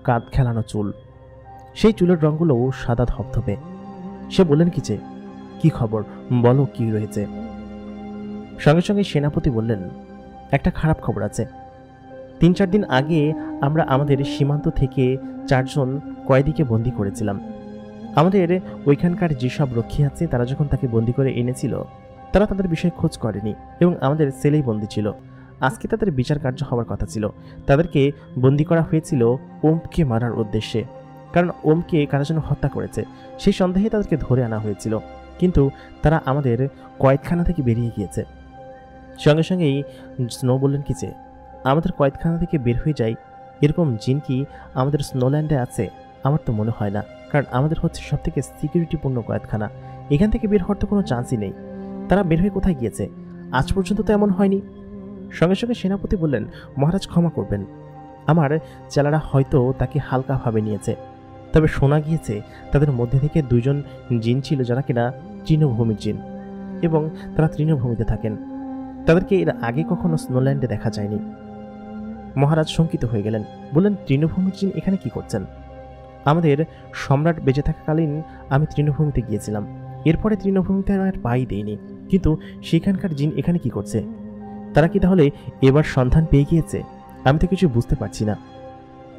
কাঁধ খেলানো চুল। সেই চুলের রঙগুলোও সাদা ধবধবে। সে বললেন, কি খবর, বলো কি রয়েছে? সঙ্গে সঙ্গে সেনাপতি বললেন, একটা খারাপ খবর আছে। 3-4 দিন আগে আমরা আমাদের সীমান্ত থেকে 4 জন কয়েদিকে বন্দী করেছিলাম। আমাদের ওইখানকার যেসব রক্ষী আছে তারা যখন তাকে বন্দী করে এনেছিল, তারা তাদের বিষয়ে খোঁজ করেনি এবং আমাদের সেলেই বন্দী ছিল। আজকে তাদের বিচার কার্য হওয়ার কথা ছিল। তাদেরকে বন্দী করা হয়েছিল ওমকে মারার উদ্দেশ্যে, কারণ ওমকে কারা যেন হত্যা করেছে। সেই সন্দেহে তাদেরকে ধরে আনা হয়েছিল, কিন্তু তারা আমাদের কয়েদখানা থেকে বেরিয়ে গিয়েছে। সঙ্গে সঙ্গেই স্নো বললেন, আমাদের কয়েদখানা থেকে বের হয়ে যায় এরকম জিন কি আমাদের স্নোল্যান্ডে আছে? আমার তো মনে হয় না, কারণ আমাদের হচ্ছে সব থেকে সিকিউরিটিপূর্ণ কয়েদখানা। এখান থেকে বের হওয়ার তো কোনো চান্সই নেই। তারা বের হয়ে কোথায় গিয়েছে? আজ পর্যন্ত তো এমন হয়নি। সঙ্গে সঙ্গে সেনাপতি বললেন, মহারাজ ক্ষমা করবেন, আমার চেলারা হয়তো তাকে হালকাভাবে নিয়েছে। তবে শোনা গিয়েছে তাদের মধ্যে থেকে 2 জন জিন ছিল যারা কিনা তৃণভূমির জিন, এবং তারা তৃণভূমিতে থাকেন। তাদেরকে এর আগে কখনো স্নোল্যান্ডে দেখা যায়নি। মহারাজ শঙ্কিত হয়ে গেলেন, বললেন, তৃণভূমির জিন এখানে কি করছেন? আমাদের সম্রাট বেঁচে থাকাকালীন আমি তৃণভূমিতে গিয়েছিলাম, এরপরে তৃণভূমিতে আর পাই দেয়নি, কিন্তু সেখানকার জিন এখানে কি করছে? তারা কি তাহলে এবার সন্ধান পেয়ে গিয়েছে? আমি তো কিছু বুঝতে পারছি না।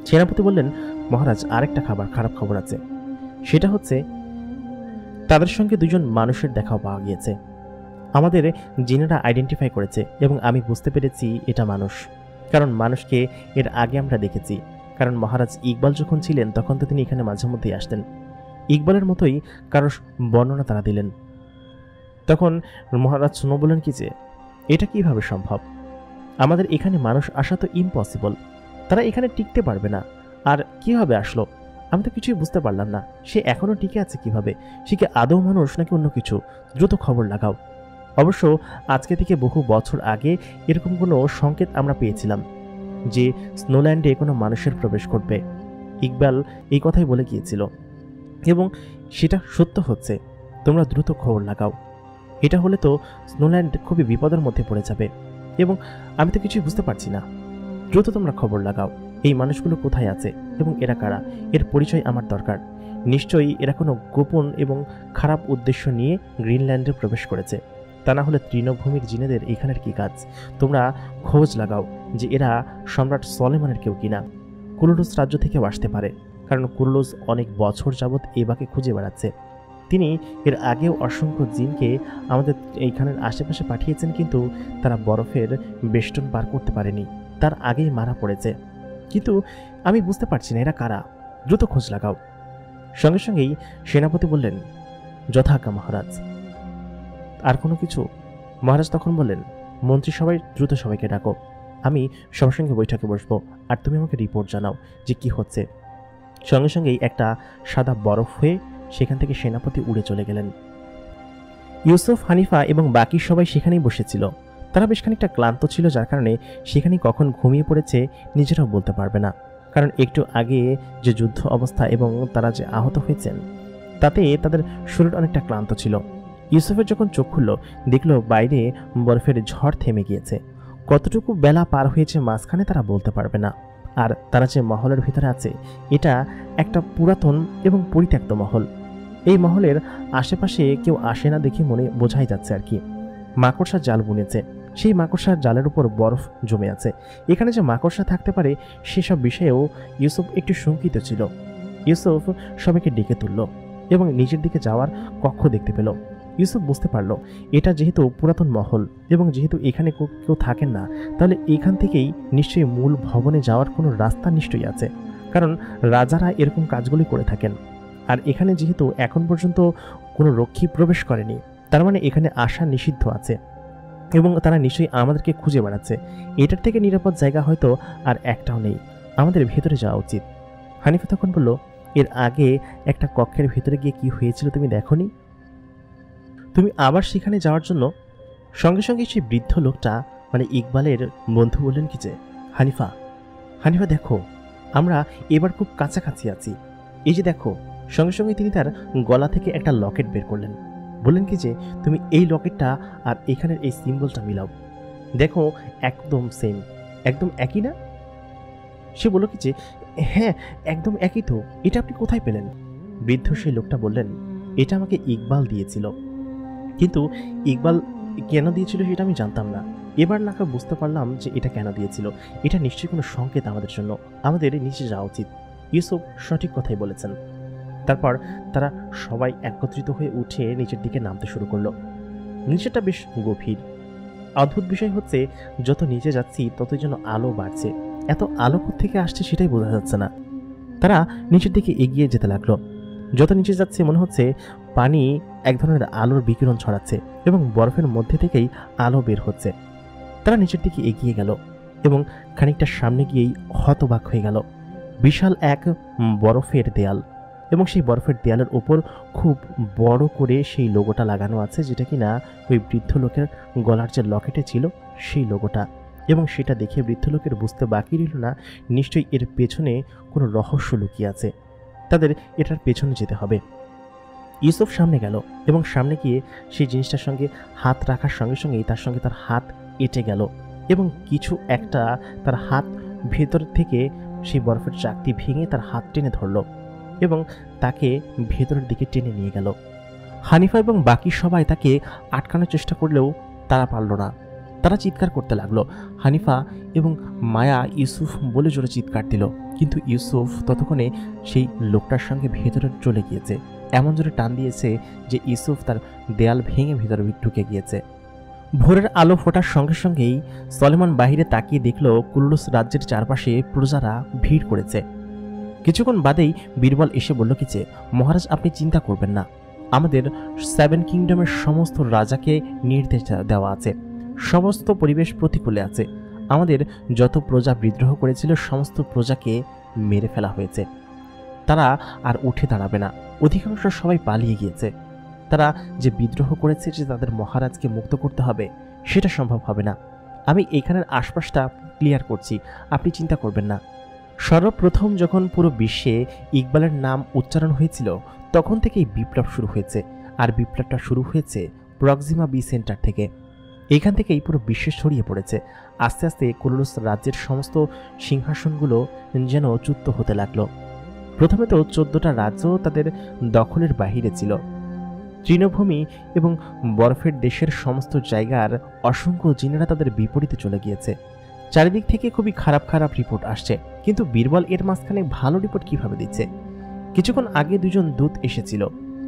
সেনাপতি বললেন, মহারাজ, আরেকটা খারাপ খবর আছে। সেটা হচ্ছে তাদের সঙ্গে 2 জন মানুষের দেখাও পাওয়া গিয়েছে। আমাদের জিনেরা আইডেন্টিফাই করেছে এবং আমি বুঝতে পেরেছি এটা মানুষ, কারণ মানুষকে এর আগে আমরা দেখেছি। কারণ মহারাজ ইকবাল যখন ছিলেন তখন তো তিনি এখানে মাঝে মধ্যেই আসতেন। ইকবালের মতোই কারো বর্ণনা তারা দিলেন। তখন মহারাজ স্নো বললেন, এটা কিভাবে সম্ভব? আমাদের এখানে মানুষ আসা তো ইম্পসিবল। তারা এখানে টিকতে পারবে না। আর কিভাবে আসলো? আমি তো কিছুই বুঝতে পারলাম না। সে এখনো টিকে আছে কিভাবে? সে কি আদৌ মানুষ নাকি অন্য কিছু? দ্রুত খবর লাগাও। অবশ্য আজকে থেকে বহু বছর আগে এরকম কোনো সংকেত আমরা পেয়েছিলাম যে স্নোল্যান্ডে কোনো মানুষের প্রবেশ ঘটবে। ইকবাল এই কথাই বলে গিয়েছিল এবং সেটা সত্য হচ্ছে। তোমরা দ্রুত খবর লাগাও। এটা হলে তো স্নোল্যান্ড খুবই বিপদের মধ্যে পড়ে যাবে এবং আমি তো কিছুই বুঝতে পারছি না। দ্রুত তোমরা খবর লাগাও। এই মানুষগুলো কোথায় আছে এবং এরা কারা? এর পরিচয় আমার দরকার। নিশ্চয়ই এরা কোনো গোপন এবং খারাপ উদ্দেশ্য নিয়ে গ্রিনল্যান্ডে প্রবেশ করেছে। তা না হলে তৃণভূমির জিনেদের এখানের কি কাজ? তোমরা খোঁজ লাগাও যে এরা সম্রাট সলেমানের কেউ কিনা। কুরুলুস রাজ্য থেকেও আসতে পারে, কারণ কুরুলুস অনেক বছর যাবৎ এবাকে খুঁজে বেড়াচ্ছে। তিনি এর আগেও অসংখ্য জিনকে আমাদের এইখানের আশেপাশে পাঠিয়েছেন, কিন্তু তারা বরফের বেষ্টন পার করতে পারেনি। তার আগেই মারা পড়েছে, কিন্তু আমি বুঝতে পারছি না এরা কারা, দ্রুত খোঁজ লাগাও। সঙ্গে সঙ্গেই সেনাপতি বললেন, যথাজ্ঞা মহারাজ। আর কোনো কিছু? মহারাজ তখন বললেন, মন্ত্রিসভায় দ্রুত সবাইকে ডাকো, আমি সবার সঙ্গে বৈঠকে বসবো, আর তুমি আমাকে রিপোর্ট জানাও যে কি হচ্ছে। সঙ্গে সঙ্গেই একটা সাদা বরফ হয়ে সেখান থেকে সেনাপতি উড়ে চলে গেলেন। ইউসুফ, হানিফা এবং বাকি সবাই সেখানেই বসেছিল। তারা বেশ খানিকটা ক্লান্ত ছিল, যার কারণে সেখানেই কখন ঘুমিয়ে পড়েছে নিজেরাও বলতে পারবে না। কারণ একটু আগে যে যুদ্ধ অবস্থা এবং তারা যে আহত হয়েছেন তাতে তাদের শরীর অনেকটা ক্লান্ত ছিল। ইউসুফের যখন চোখ খুলল, দেখল বাইরে বরফের ঝড় থেমে গিয়েছে। কতটুকু বেলা পার হয়েছে মাঝখানে তারা বলতে পারবে না। আর তারা যে মহলের ভিতরে আছে এটা একটা পুরাতন এবং পরিত্যক্ত মহল। এই মহলের আশেপাশে কেউ আসে না দেখে মনে বোঝাই যাচ্ছে আর কি। মাকড়সার জাল বুনেছে, সেই মাকড়সার জালের উপর বরফ জমে আছে। এখানে যে মাকড়সা থাকতে পারে সেসব বিষয়েও ইউসুফ একটু শঙ্কিত ছিল। ইউসুফ সবাইকে ডেকে তুলল এবং নিজের দিকে যাওয়ার কক্ষ দেখতে পেল। ইউসুফ বুঝতে পারল এটা যেহেতু পুরাতন মহল এবং যেহেতু এখানে কেউ থাকেন না, তাহলে এখান থেকেই নিশ্চয়ই মূল ভবনে যাওয়ার কোনো রাস্তা নিশ্চয়ই আছে, কারণ রাজারা এরকম কাজগুলি করে থাকেন। আর এখানে যেহেতু এখন পর্যন্ত কোনো রক্ষী প্রবেশ করেনি, তার মানে এখানে আসা নিষিদ্ধ আছে এবং তারা নিশ্চয়ই আমাদেরকে খুঁজে বেড়াচ্ছে। এটার থেকে নিরাপদ জায়গা হয়তো আর একটাও নেই, আমাদের ভেতরে যাওয়া উচিত। হানিফা তখন বলল, এর আগে একটা কক্ষের ভেতরে গিয়ে কি হয়েছিল তুমি দেখোনি? তুমি আবার সেখানে যাওয়ার জন্য? সঙ্গে সঙ্গে সেই বৃদ্ধ লোকটা মানে ইকবালের বন্ধু বললেন কি যে, হানিফা হানিফা দেখো, আমরা এবার খুব কাছাকাছি আছি, এই যে দেখো। সঙ্গে সঙ্গে তিনি তার গলা থেকে একটা লকেট বের করলেন। বললেন কি যে, তুমি এই লকেটটা আর এখানের এই সিম্বলটা মিলাও, দেখো একদম সেম, একদম একই না? সে বলল কি যে, হ্যাঁ একদম একই তো, এটা আপনি কোথায় পেলেন? বৃদ্ধ সেই লোকটা বললেন, এটা আমাকে ইকবাল দিয়েছিল, কিন্তু ইকবাল কেন দিয়েছিল সেটা আমি জানতাম না। এবার নাকা বুঝতে পারলাম যে এটা কেন দিয়েছিল। এটা নিশ্চয়ই কোনো সংকেত আমাদের জন্য, আমাদের নিচে যাওয়া উচিত। ইউসুফ সঠিক কথাই বলেছেন। তারপর তারা সবাই একত্রিত হয়ে উঠে নিচের দিকে নামতে শুরু করলো। নিচেটা বেশ গভীর। অদ্ভুত বিষয় হচ্ছে, যত নিচে যাচ্ছি ততই যেন আলো বাড়ছে। এত আলো থেকে আসছে সেটাই বোঝা যাচ্ছে না। তারা নিচের দিকে এগিয়ে যেতে লাগলো। যত নিচে যাচ্ছে মনে হচ্ছে পানি এক ধরনের আলোর বিকিরণ ছড়াচ্ছে এবং বরফের মধ্যে থেকেই আলো বের হচ্ছে। তারা নিচের দিকে এগিয়ে গেল এবং খানিকটা সামনে গিয়েই হতবাক হয়ে গেল। বিশাল এক বরফের দেয়াল এবং সেই বরফের দেয়ালের উপর খুব বড় করে সেই লোগোটা লাগানো আছে, যেটা কিনা ওই বৃদ্ধ লোকের গলার যে লকেটে ছিল সেই লোগোটা। এবং সেটা দেখে বৃদ্ধ লোকের বুঝতে বাকি রইল না, নিশ্চয়ই এর পেছনে কোনো রহস্য লুকিয়ে আছে, তাদের এটার পেছনে যেতে হবে। ইউসুফ সামনে গেল এবং সামনে গিয়ে সেই জিনিসটার সঙ্গে হাত রাখার সঙ্গে সঙ্গেই তার সঙ্গে তার হাত এঁটে গেল এবং কিছু একটা তার হাত ভেতর থেকে সেই বরফের চাকতি ভেঙে তার হাত টেনে ধরল এবং তাকে ভেতরের দিকে টেনে নিয়ে গেল। হানিফা এবং বাকি সবাই তাকে আটকানোর চেষ্টা করলেও তারা পারল না। তারা চিৎকার করতে লাগলো। হানিফা এবং মায়া ইউসুফ বলে জোরে চিৎকার দিল, কিন্তু ইউসুফ ততক্ষণে সেই লোকটার সঙ্গে ভেতরে চলে গিয়েছে। এমন জোরে টান দিয়েছে যে ইউসুফ তার দেয়াল ভেঙে ভেতরে ঢুকে গিয়েছে। ভোরের আলো ফোটার সঙ্গে সঙ্গেই সলেমান বাহিরে তাকিয়ে দেখল কুল্লুস রাজ্যের চারপাশে প্রজারা ভিড় করেছে। কিছুক্ষণ বাদেই বীরবল এসে বলল কি যে, মহারাজ আপনি চিন্তা করবেন না, আমাদের 7 কিংডমের সমস্ত রাজাকে নির্দেশ দেওয়া আছে, সমস্ত পরিবেশ প্রতিকূলে আছে। আমাদের যত প্রজা বিদ্রোহ করেছিল সমস্ত প্রজাকে মেরে ফেলা হয়েছে, তারা আর উঠে দাঁড়াবে না। অধিকাংশ সবাই পালিয়ে গিয়েছে। তারা যে বিদ্রোহ করেছে যে তাদের মহারাজকে মুক্ত করতে হবে, সেটা সম্ভব হবে না। আমি এখানের আশপাশটা ক্লিয়ার করছি, আপনি চিন্তা করবেন না। সর্বপ্রথম যখন পুরো বিশ্বে ইকবালের নাম উচ্চারণ হয়েছিল তখন থেকেই বিপ্লব শুরু হয়েছে, আর বিপ্লবটা শুরু হয়েছে প্রক্সিমা বি সেন্টার থেকে। এখান থেকেই পুরো বিশ্বে ছড়িয়ে পড়েছে। আস্তে আস্তে কুলুস রাজ্যের সমস্ত সিংহাসনগুলো যেন চ্যুত হতে লাগলো। প্রথমে তো 14টা রাজ্য তাদের দখলের বাহিরে ছিল। তৃণভূমি এবং বরফের দেশের সমস্ত জায়গার অসংখ্য জিনেরা তাদের বিপরীতে চলে গিয়েছে। চারিদিক থেকে খুবই খারাপ খারাপ রিপোর্ট আসছে, কিন্তু বীরবল এর মাঝখানে ভালো রিপোর্ট কিভাবে দিচ্ছে? কিছুক্ষণ আগে 2জন দূত এসেছিল।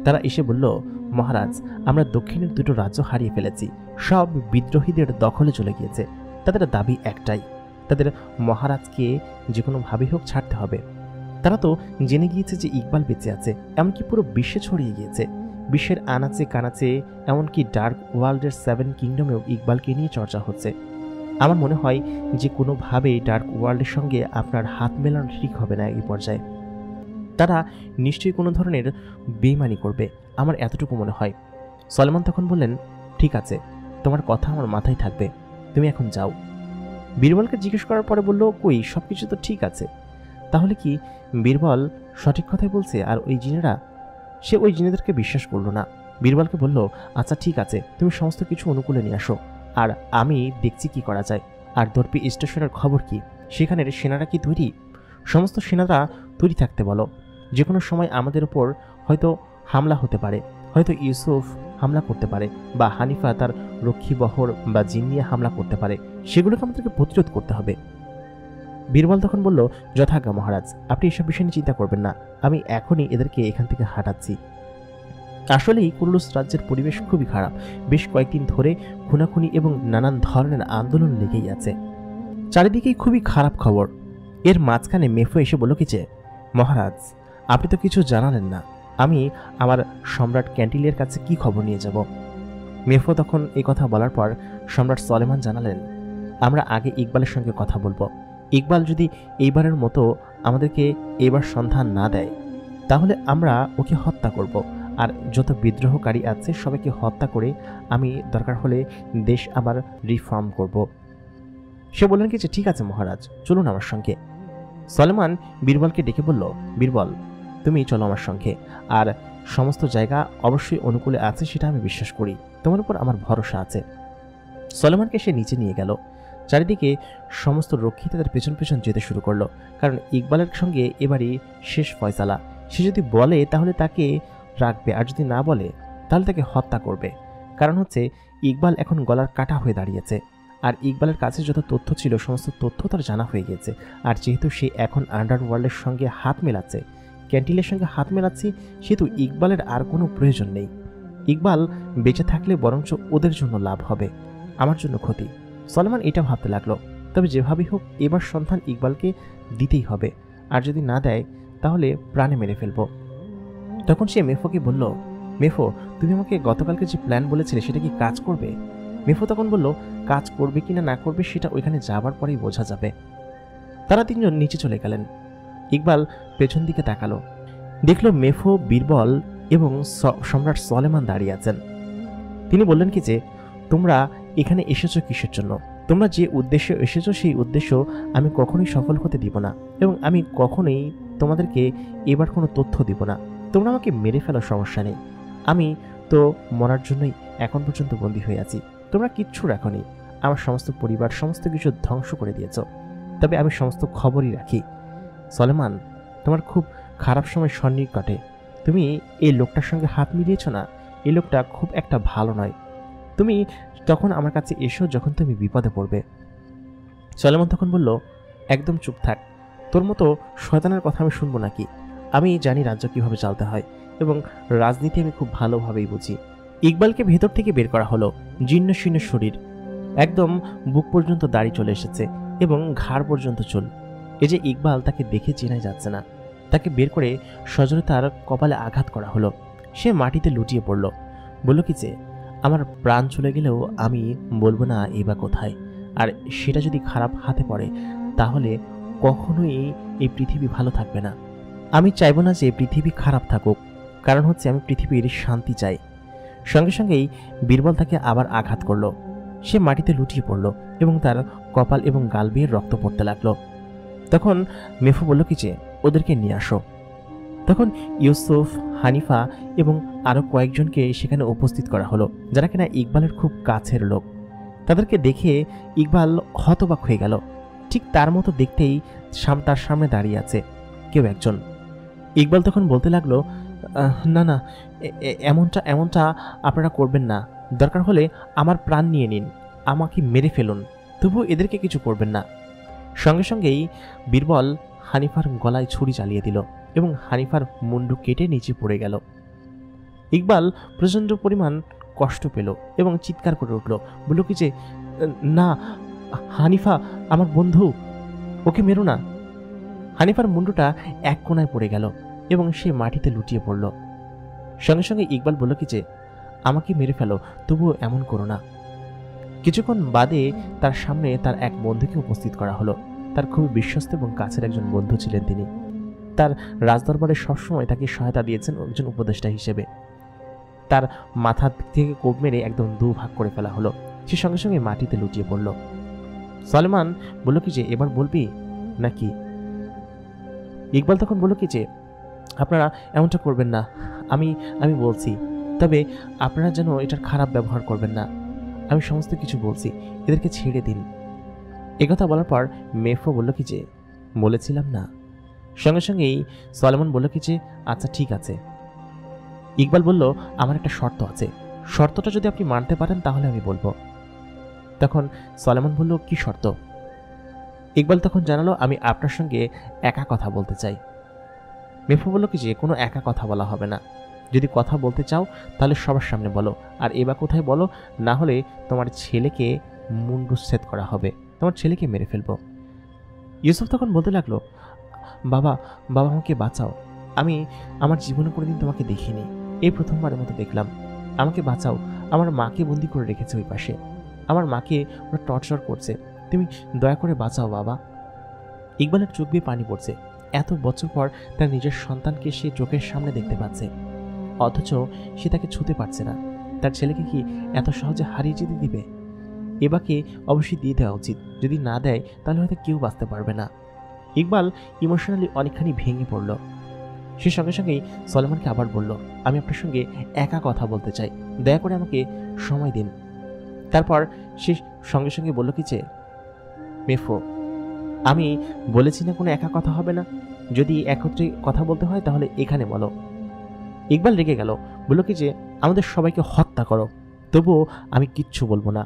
তারা এসে বলল, মহারাজ আমরা দক্ষিণের 2টো রাজ্য হারিয়ে ফেলেছি, সব বিদ্রোহীদের দখলে চলে গিয়েছে। তাদের দাবি একটাই, তাদের মহারাজকে যে কোনোভাবেই হোক ছাড়তে হবে। তারা তো জেনে গিয়েছে যে ইকবাল বেঁচে আছে, এমনকি পুরো বিশ্বে ছড়িয়ে গিয়েছে। বিশ্বের আনাচে কানাচে, এমনকি ডার্ক ওয়ার্ল্ডের 7 কিংডমেও ইকবালকে নিয়ে চর্চা হচ্ছে। আমার মনে হয় যে কোনোভাবেই ডার্ক ওয়ার্ল্ডের সঙ্গে আপনার হাত মেলানো ঠিক হবে না এই পর্যায়ে। তারা নিশ্চয়ই কোনো ধরনের বেইমানি করবে, আমার এতটুকু মনে হয়। সলেমান তখন বললেন, ঠিক আছে, তোমার কথা আমার মাথায় থাকবে, তুমি এখন যাও। বীরবলকে জিজ্ঞেস করার পরে বলল, কই, সব কিছু তো ঠিক আছে। তাহলে কি বীরবল সঠিক কথাই বলছে? আর ওই জিনেরা? সে ওই জিনেদেরকে বিশ্বাস করলো না। বীরবলকে বলল, আচ্ছা ঠিক আছে, তুমি সমস্ত কিছু অনুকূলে নিয়ে আসো, আর আমি দেখছি কি করা যায়। আর দর্পি স্টেশনের খবর কি? সেখানের সেনারা কি তৈরি? সমস্ত সেনারা তৈরি থাকতে বলো। যে কোনো সময় আমাদের উপর হয়তো হামলা হতে পারে, হয়তো ইউসুফ হামলা করতে পারে, বা হানিফা তার রক্ষী বহর বা জিন নিয়ে হামলা করতে পারে। সেগুলোকে আমাদেরকে প্রতিরোধ করতে হবে। বীরবল তখন বলল, যথাজ্ঞা মহারাজ, আপনি এসব বিষয় নিয়ে চিন্তা করবেন না, আমি এখনই এদেরকে এখান থেকে হাঁটাচ্ছি। আসলেই কুরুলুস রাজ্যের পরিবেশ খুবই খারাপ। বেশ কয়েকদিন ধরে খুনাখুনি এবং নানান ধরনের আন্দোলন লেগেই আছে। চারিদিকেই খুবই খারাপ খবর। এর মাঝখানে মেফো এসে বলল কি যে, মহারাজ, আপনি তো কিছু জানালেন না, আমি আমার সম্রাট ক্যান্টিলের কাছে কি খবর নিয়ে যাব? মেফো তখন এই কথা বলার পর সম্রাট সলেমান জানালেন, আমরা আগে ইকবালের সঙ্গে কথা বলবো। ইকবাল যদি এইবারের মতো আমাদেরকে এবার সন্ধান না দেয়, তাহলে আমরা ওকে হত্যা করব, আর যত বিদ্রোহকারী আছে সবাইকে হত্যা করে আমি দরকার হলে দেশ আবার রিফর্ম করব। সে বললেন কি যে, ঠিক আছে মহারাজ, চলুন আমার সঙ্গে। সলেমান বীরবলকে ডেকে বলল, বীরবল, তুমি চলো আমার সঙ্গে, আর সমস্ত জায়গা অবশ্যই অনুকূলে আছে সেটা আমি বিশ্বাস করি, তোমার উপর আমার ভরসা আছে। সলেমানকে সে নিচে নিয়ে গেল। চারিদিকে সমস্ত রক্ষী তাদের পেছন পেছন যেতে শুরু করলো, কারণ ইকবালের সঙ্গে এবারই শেষ ফয়সালা। সে যদি বলে তাহলে তাকে রাখবে, আর যদি না বলে তাহলে তাকে হত্যা করবে। কারণ হচ্ছে ইকবাল এখন গলার কাটা হয়ে দাঁড়িয়েছে, আর ইকবালের কাছে যত তথ্য ছিল সমস্ত তথ্য তার জানা হয়ে গেছে। আর যেহেতু সে এখন আন্ডারওয়ার্ল্ডের সঙ্গে হাত মেলাচ্ছে, ক্যান্টিলের সঙ্গে হাত মেলাচ্ছে, সেহেতু ইকবালের আর কোনো প্রয়োজন নেই। ইকবাল বেঁচে থাকলে বরঞ্চ ওদের জন্য লাভ হবে, আমার জন্য ক্ষতি। সলেমান এটা ভাবতে লাগলো। তবে যেভাবেই হোক এবার সন্ধান ইকবালকে দিতেই হবে, আর যদি না দেয় তাহলে প্রাণে মেরে ফেলবো। তখন সে মেফোকে বলল, মেফো, তুমি আমাকে গতকালকে যে প্ল্যান বলেছিলে সেটা কি কাজ করবে? মেফো তখন বলল, কাজ করবে কিনা না করবে সেটা ওইখানে যাবার পরেই বোঝা যাবে। তারা তিনজন নিচে চলে গেলেন। ইকবাল পেছন দিকে তাকালো, দেখল মেফো, বীরবল এবং সম্রাট সলেমান দাঁড়িয়ে আছেন। তিনি বললেন কি যে, তোমরা এখানে এসেছো কিসের জন্য? তোমরা যে উদ্দেশ্যে এসেছো সেই উদ্দেশ্য আমি কখনোই সফল হতে দিব না, এবং আমি কখনোই তোমাদেরকে এবার কোনো তথ্য দিব না। তোমরা আমাকে মেরে ফেলার সমস্যা নেই, আমি তো মরার জন্যই এখন পর্যন্ত বন্দী হয়ে আছি। তোমরা কিচ্ছু রাখোনি, আমার সমস্ত পরিবার সমস্ত কিছু ধ্বংস করে দিয়েছ, তবে আমি সমস্ত খবরই রাখি। সলেমান, তোমার খুব খারাপ সময় সন্নিকটে। তুমি এই লোকটার সঙ্গে হাত মিলিয়েছ না, এই লোকটা খুব একটা ভালো নয়। তুমি তখন আমার কাছে এসো যখন তুমি বিপদে পড়বে। সলেমান তখন বলল, একদম চুপ থাক, তোর মতো শয়তানের কথা আমি শুনবো নাকি? আমি জানি রাজ্য কিভাবে চালতে হয়, এবং রাজনীতি আমি খুব ভালোভাবেই বুঝি। ইকবালকে ভেতর থেকে বের করা হলো। জীর্ণ শীর্ণ শরীর, একদম বুক পর্যন্ত দাড়ি চলে এসেছে এবং ঘাড় পর্যন্ত চুল। এই যে ইকবাল, তাকে দেখে চেনাই যাচ্ছে না। তাকে বের করে সজোরে তার কপালে আঘাত করা হলো। সে মাটিতে লুটিয়ে পড়ল, বলল কি যে, আমার প্রাণ চলে গেলেও আমি বলবো না এবার কোথায়। আর সেটা যদি খারাপ হাতে পড়ে তাহলে কখনোই এই পৃথিবী ভালো থাকবে না। আমি চাইবো না যে পৃথিবী খারাপ থাকুক, কারণ হচ্ছে আমি পৃথিবীর শান্তি চাই। সঙ্গে সঙ্গেই বীরবল তাকে আবার আঘাত করলো। সে মাটিতে লুটিয়ে পড়ল এবং তার কপাল এবং গাল বেয়ে রক্ত পড়তে লাগলো। তখন মেফো বলল কি যে, ওদেরকে নিয়ে আসো। তখন ইউসুফ, হানিফা এবং আরও কয়েকজনকে সেখানে উপস্থিত করা হলো, যারা কিনা ইকবালের খুব কাছের লোক। তাদেরকে দেখে ইকবাল হতবাক হয়ে গেল। ঠিক তার মতো দেখতেই তার সামনে দাঁড়িয়ে আছে কেউ একজন। ইকবাল তখন বলতে লাগলো, না না, এমনটা আপনারা করবেন না, দরকার হলে আমার প্রাণ নিয়ে নিন, আমাকে মেরে ফেলুন, তবু এদেরকে কিছু করবেন না। সঙ্গে সঙ্গেই বীরবল হানিফার গলায় ছুরি চালিয়ে দিল এবং হানিফার মুন্ডু কেটে নিচে পড়ে গেল। ইকবাল প্রচণ্ড পরিমাণ কষ্ট পেল এবং চিৎকার করে উঠল, বলল কি যে, না, হানিফা আমার বন্ধু, ওকে মেরো না। হানিফার মুন্ডুটা এক কোণায় পড়ে গেল এবং সে মাটিতে লুটিয়ে পড়ল। সঙ্গে সঙ্গে ইকবাল বলল কি যে আমাকে মেরে ফেলো, তবুও এমন করো না। কিছুক্ষণ বাদে তার সামনে তার এক বন্ধুকে উপস্থিত করা হলো। তার খুবই বিশ্বস্ত এবং কাছের একজন বন্ধু ছিলেন তিনি। তার রাজদরবারে সবসময় তাকে সহায়তা দিয়েছেন একজন উপদেষ্টা হিসেবে। তার মাথা থেকে কোপ মেরে একদম দুভাগ করে ফেলা হলো। সে সঙ্গে সঙ্গে মাটিতে লুটিয়ে পড়ল। সলেমান বলল কি যে এবার বলবি নাকি? ইকবাল তখন বলল কি যে আপনারা এমনটা করবেন না, আমি আমি বলছি, তবে আপনারা যেন এটার খারাপ ব্যবহার করবেন না। আমি সমস্ত কিছু বলছি, এদেরকে ছেড়ে দিন। একথা বলার পর মেফো বলল কি যে বলেছিলাম না। সঙ্গে সঙ্গেই সলেমান বলল কি যে আচ্ছা ঠিক আছে। ইকবাল বলল আমার একটা শর্ত আছে, শর্তটা যদি আপনি মানতে পারেন তাহলে আমি বলবো। তখন সলেমান বলল কি শর্ত? ইকবাল তখন জানালো আমি আপনার সঙ্গে একা কথা বলতে চাই। মেফো বলল কি যে কোনো একা কথা বলা হবে না, যদি কথা বলতে চাও তাহলে সবার সামনে বলো, আর এবার কোথায় বলো, না হলে তোমার ছেলেকে মুন্ডুচ্ছেদ করা হবে, তোমার ছেলেকে মেরে ফেলবো। ইউসুফ তখন বলতে লাগলো বাবা বাবা আমাকে বাঁচাও, আমি আমার জীবনে কোনোদিন তোমাকে দেখিনি, এই প্রথমবারের মতো দেখলাম, আমাকে বাঁচাও। আমার মাকে বন্দি করে রেখেছে ওই পাশে, আমার মাকে ওরা টর্চার করছে, তুমি দয়া করে বাঁচাও বাবা। ইকবালের চোখ দিয়ে পানি পড়ছে। এত বছর পর তার নিজের সন্তানকে সে চোখের সামনে দেখতে পাচ্ছে, অথচ সে তাকে ছুঁতে পারছে না। তার ছেলেকে কি এত সহজে হারিয়ে যেতে দিবে? এবাকে অবশ্যই দিয়ে দেওয়া উচিত, যদি না দেয় তাহলে হয়তো কেউ বাঁচতে পারবে না। ইকবাল ইমোশনালি অনেকখানি ভেঙে পড়ল। সে সঙ্গে সঙ্গেই সলেমানকে আবার বলল আমি আপনার সঙ্গে একা কথা বলতে চাই, দয়া করে আমাকে সময় দিন। তারপর সে সঙ্গে সঙ্গে বলল কি যে মেফো, আমি বলেছি না কোনো একা কথা হবে না, যদি একত্রে কথা বলতে হয় তাহলে এখানে বলো। ইকবাল রেগে গেল, বলল কি যে আমাদের সবাইকে হত্যা করো, তবুও আমি কিচ্ছু বলবো না,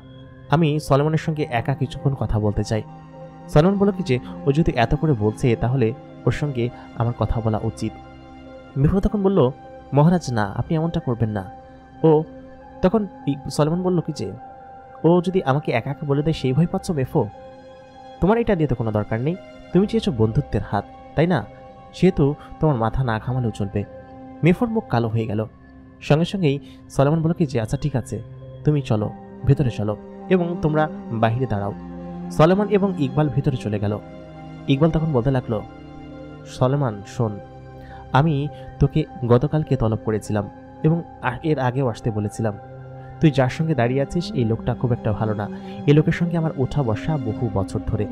আমি সলেমানের সঙ্গে একা কিছুক্ষণ কথা বলতে চাই। সলেমান বলল কি যে ও যদি এত করে বলছে তাহলে ওর সঙ্গে আমার কথা বলা উচিত। মেফো তখন বলল মহারাজ না, আপনি এমনটা করবেন না। ও তখন সলেমান বলল কি যে ও যদি আমাকে একা একা বলে দেয় সেই ভয় পাচ্ছ মেফো? তোমার এটা দিয়ে তো কোনো দরকার নেই, তুমি চেয়েছো বন্ধুত্বের হাত, তাই না? সেহেতু তোমার মাথা না ঘামালেও চলবে। মেফোর মুখ কালো হয়ে গেল। সঙ্গে সঙ্গেই সলেমান বলল কি যে আচ্ছা ঠিক আছে, তুমি চলো, ভেতরে চলো এবং তোমরা বাহিরে দাঁড়াও। সলেমান এবং ইকবাল ভেতরে চলে গেল। ইকবাল তখন বলতে লাগলো সলেমান শোন, আমি তোকে গতকালকে তলব করেছিলাম এবং এর আগেও আসতে বলেছিলাম। তুই যার সঙ্গে দাঁড়িয়ে আছিস এই লোকটা খুব একটা ভালো না। এই লোকের সঙ্গে আমার ওঠা বসা বহু বছর ধরে,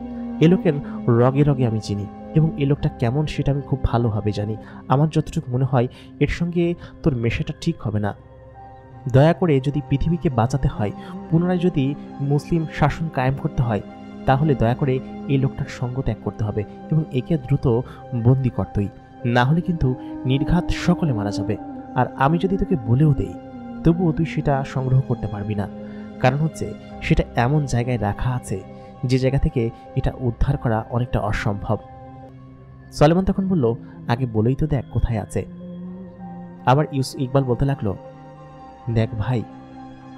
এ লোকের রগে রগে আমি চিনি এবং এই লোকটা কেমন সেটা আমি খুব ভালোভাবে জানি। আমার যতটুকু মনে হয় এর সঙ্গে তোর মেশাটা ঠিক হবে না। দয়া করে যদি পৃথিবীকে বাঁচাতে হয়, পুনরায় যদি মুসলিম শাসন কায়েম করতে হয়, তাহলে দয়া করে এই লোকটার সঙ্গ ত্যাগ করতে হবে এবং একে দ্রুত বন্দি করতেই, না হলে কিন্তু নির্ঘাত সকলে মারা যাবে। আর আমি যদি তোকে বলেও দেই তবুও তুই সেটা সংগ্রহ করতে পারবি না, কারণ হচ্ছে সেটা এমন জায়গায় রাখা আছে যে জায়গা থেকে এটা উদ্ধার করা অনেকটা অসম্ভব। সলেমান তখন বলল আগে বলেই তো দেখ কোথায় আছে। আবার ইকবাল বলতে লাগলো দেখ ভাই,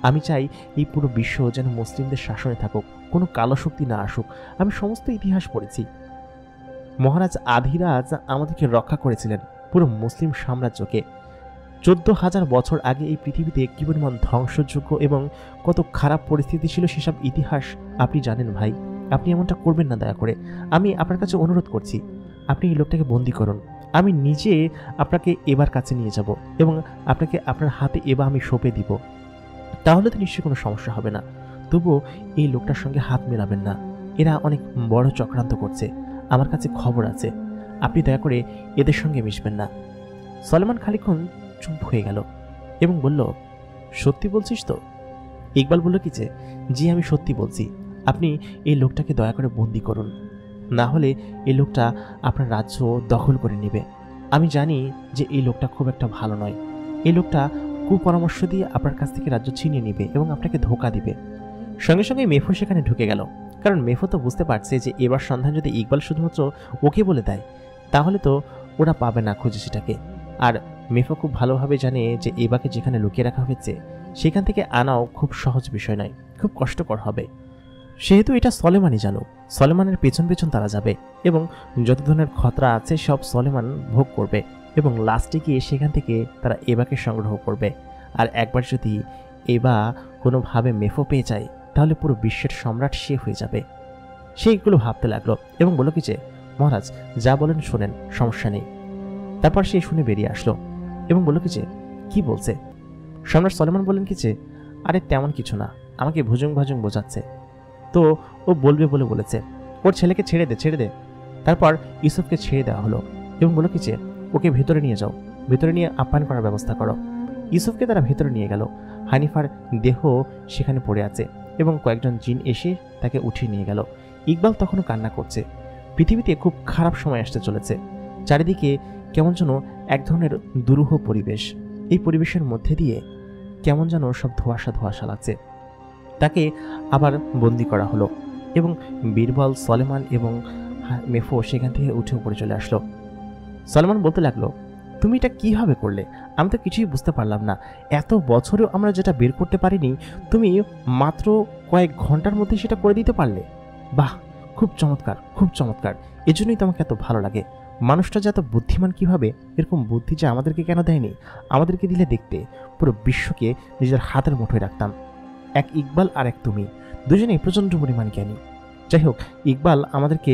আমি চাই এই পুরো বিশ্ব যেন মুসলিমদের শাসনে থাকুক, কোনো কালো শক্তি না আসুক। আমি সমস্ত ইতিহাস পড়েছি, মহারাজ আধিরাজ আমাদেরকে রক্ষা করেছিলেন পুরো মুসলিম সাম্রাজ্যকে। 14,000 বছর আগে এই পৃথিবীতে কি পরিমাণ ধ্বংসযোগ্য এবং কত খারাপ পরিস্থিতি ছিল সেসব ইতিহাস আপনি জানেন ভাই। আপনি এমনটা করবেন না দয়া করে, আমি আপনার কাছে অনুরোধ করছি, আপনি এই লোকটাকে বন্দি করুন। আমি নিজে আপনাকে এবার কাছে নিয়ে যাব এবং আপনাকে আপনার হাতে এবার আমি সঁপে দিব, তাহলে তো নিশ্চয়ই কোনো সমস্যা হবে না। তবুও এই লোকটার সঙ্গে হাত মেলাবেন না, এরা অনেক বড় চক্রান্ত করছে, আমার কাছে খবর আছে, আপনি দয়া করে এদের সঙ্গে মিশবেন না। সলেমান খানিকক্ষণ চুপ হয়ে গেল এবং বলল সত্যি বলছিস তো? ইকবাল বলল কি যে জি আমি সত্যি বলছি, আপনি এই লোকটাকে দয়া করে বন্দি করুন, না হলে এই লোকটা আপনার রাজ্য দখল করে নেবে। আমি জানি যে এই লোকটা খুব একটা ভালো নয়, এই লোকটা কুপরামর্শ দিয়ে আপনার কাছ থেকে রাজ্য ছিনিয়ে নেবে এবং আপনাকে ধোঁকা দিবে। সঙ্গে সঙ্গে মেফো সেখানে ঢুকে গেল, কারণ মেফো তো বুঝতে পারছে যে এবার সন্ধান যদি ইকবাল শুধুমাত্র ওকে বলে দেয় তাহলে তো ওরা পাবে না খুঁজে সেটাকে। আর মেফো খুব ভালোভাবে জানে যে এবাকে যেখানে লুকিয়ে রাখা হয়েছে সেখান থেকে আনাও খুব সহজ বিষয় নয়, খুব কষ্টকর হবে। সেহেতু এটা সলেমানই জানুক, সলেমানের পেছন পেছন তারা যাবে এবং যত ধরনের খতরা আছে সব সলেমান ভোগ করবে এবং লাস্টে গিয়ে সেখান থেকে তারা এবাকে সংগ্রহ করবে। আর একবার যদি এবা কোনোভাবে মেফো পেয়ে যায় তাহলে পুরো বিশ্বের সম্রাট সে হয়ে যাবে। সে এগুলো ভাবতে লাগলো এবং বলল কি যে, মহারাজ যা বলেন শোনেন, সমস্যা নেই। তারপর সে শুনে বেরিয়ে আসলো এবং বলল কি যে, কি বলছে? সম্রাট সলেমান বললেন কি যে, আরে তেমন কিছু না, আমাকে ভুজুং ভাজুং বোঝাচ্ছে, তো ও বলবে বলে বলেছে, ওর ছেলেকে ছেড়ে দে। তারপর ইউসুফকে ছেড়ে দেওয়া হলো এবং বলল কি যে, ওকে ভেতরে নিয়ে যাও, ভেতরে নিয়ে আপ্যায়ন করার ব্যবস্থা করো। ইউসুফকে তারা ভেতরে নিয়ে গেল। হানিফার দেহ সেখানে পড়ে আছে এবং কয়েকজন জিন এসে তাকে উঠিয়ে নিয়ে গেল। ইকবাল তখনও কান্না করছে। পৃথিবীতে খুব খারাপ সময় আসতে চলেছে। চারিদিকে কেমন যেন এক ধরনের দুরূহ পরিবেশ। এই পরিবেশের মধ্যে দিয়ে কেমন যেন সব ধোঁয়াশা লাগছে। তাকে আবার বন্দি করা হলো এবং বীরবল, সলেমান এবং মেফো সেখান থেকে উঠে উপরে চলে আসলো। সলেমান বলতে লাগলো, তুমি এটা কিভাবে করলে? আমি তো কিছুই বুঝতে পারলাম না। এত বছরেও আমরা যেটা বের করতে পারিনি, তুমি মাত্র কয়েক ঘন্টার মধ্যে সেটা করে দিতে পারলে। বাহ, খুব চমৎকার, খুব চমৎকার। এজন্যই তো আমাকে এত ভালো লাগে। মানুষটা যে এত বুদ্ধিমান কিভাবে, এরকম বুদ্ধি যে আমাদেরকে কেন দেয়নি? আমাদেরকে দিলে দেখতে পুরো বিশ্বকে নিজের হাতের মুঠোয় রাখতাম। এক ইকবাল আর এক তুমি, দুজনেই প্রচণ্ড পরিমাণ জ্ঞানী। যাই হোক, ইকবাল আমাদেরকে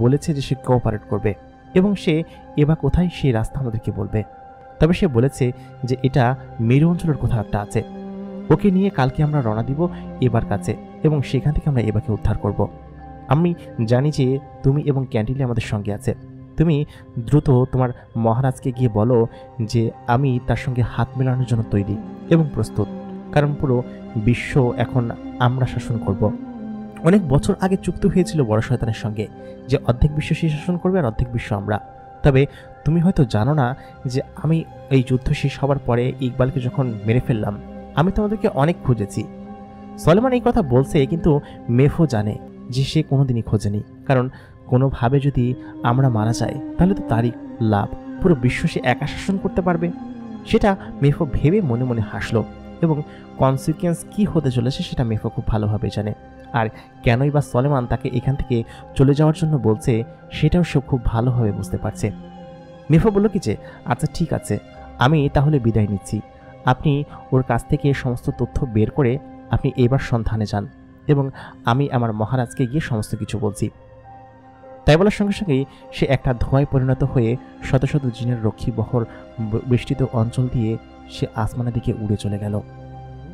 বলেছে যে সে কোঅপারেট করবে এবং সে এবার কোথায় সেই রাস্তা আমাদেরকে বলবে। তবে সে বলেছে যে এটা মেরু অঞ্চলের কোথাও একটা আছে। ওকে নিয়ে কালকে আমরা রওনা দিব এবার কাছে এবং সেখান থেকে আমরা এবাকে উদ্ধার করব। আমি জানি যে তুমি এবং ক্যান্টিলি আমাদের সঙ্গে আছে। তুমি দ্রুত তোমার মহারাজকে গিয়ে বলো যে আমি তার সঙ্গে হাত মেলানোর জন্য তৈরি এবং প্রস্তুত, কারণ পুরো বিশ্ব এখন আমরা শাসন করব। অনেক বছর আগে চুক্তি হয়েছিল বড় শয়তানের সঙ্গে যে অর্ধেক বিশ্ব সে শাসন করবে আর অর্ধেক বিশ্ব আমরা। তবে তুমি হয়তো জানো না যে আমি এই যুদ্ধ শেষ হওয়ার পরে ইকবালকে যখন মেরে ফেললাম, আমি তোমাদেরকে অনেক খুঁজেছি। সলেমান এই কথা বলছে, কিন্তু মেফো জানে যে সে কোনোদিনই খোঁজেনি, কারণ কোনোভাবে যদি আমরা মারা যাই তাহলে তো তারই লাভ, পুরো বিশ্ব সে একা শাসন করতে পারবে। সেটা মেফো ভেবে মনে মনে হাসলো এবং কনসিকুয়েন্স কি হতে চলেছে সেটা মেফো খুব ভালোভাবে জানে। আর কেনই বা সলেমান তাকে এখান থেকে চলে যাওয়ার জন্য বলছে সেটাও সে খুব ভালোভাবে বুঝতে পারছে। মেফো বলল কি যে, আচ্ছা ঠিক আছে, আমি তাহলে বিদায় নিচ্ছি। আপনি ওর কাছ থেকে সমস্ত তথ্য বের করে আপনি এবার সন্ধানে যান এবং আমি আমার মহারাজকে গিয়ে সমস্ত কিছু বলছি। তাই বলার সঙ্গে সঙ্গেই সে একটা ধোঁয়ায় পরিণত হয়ে শত শত জিনের রক্ষী বহর বেষ্টিত অঞ্চল দিয়ে সে আসমানের দিকে উড়ে চলে গেল।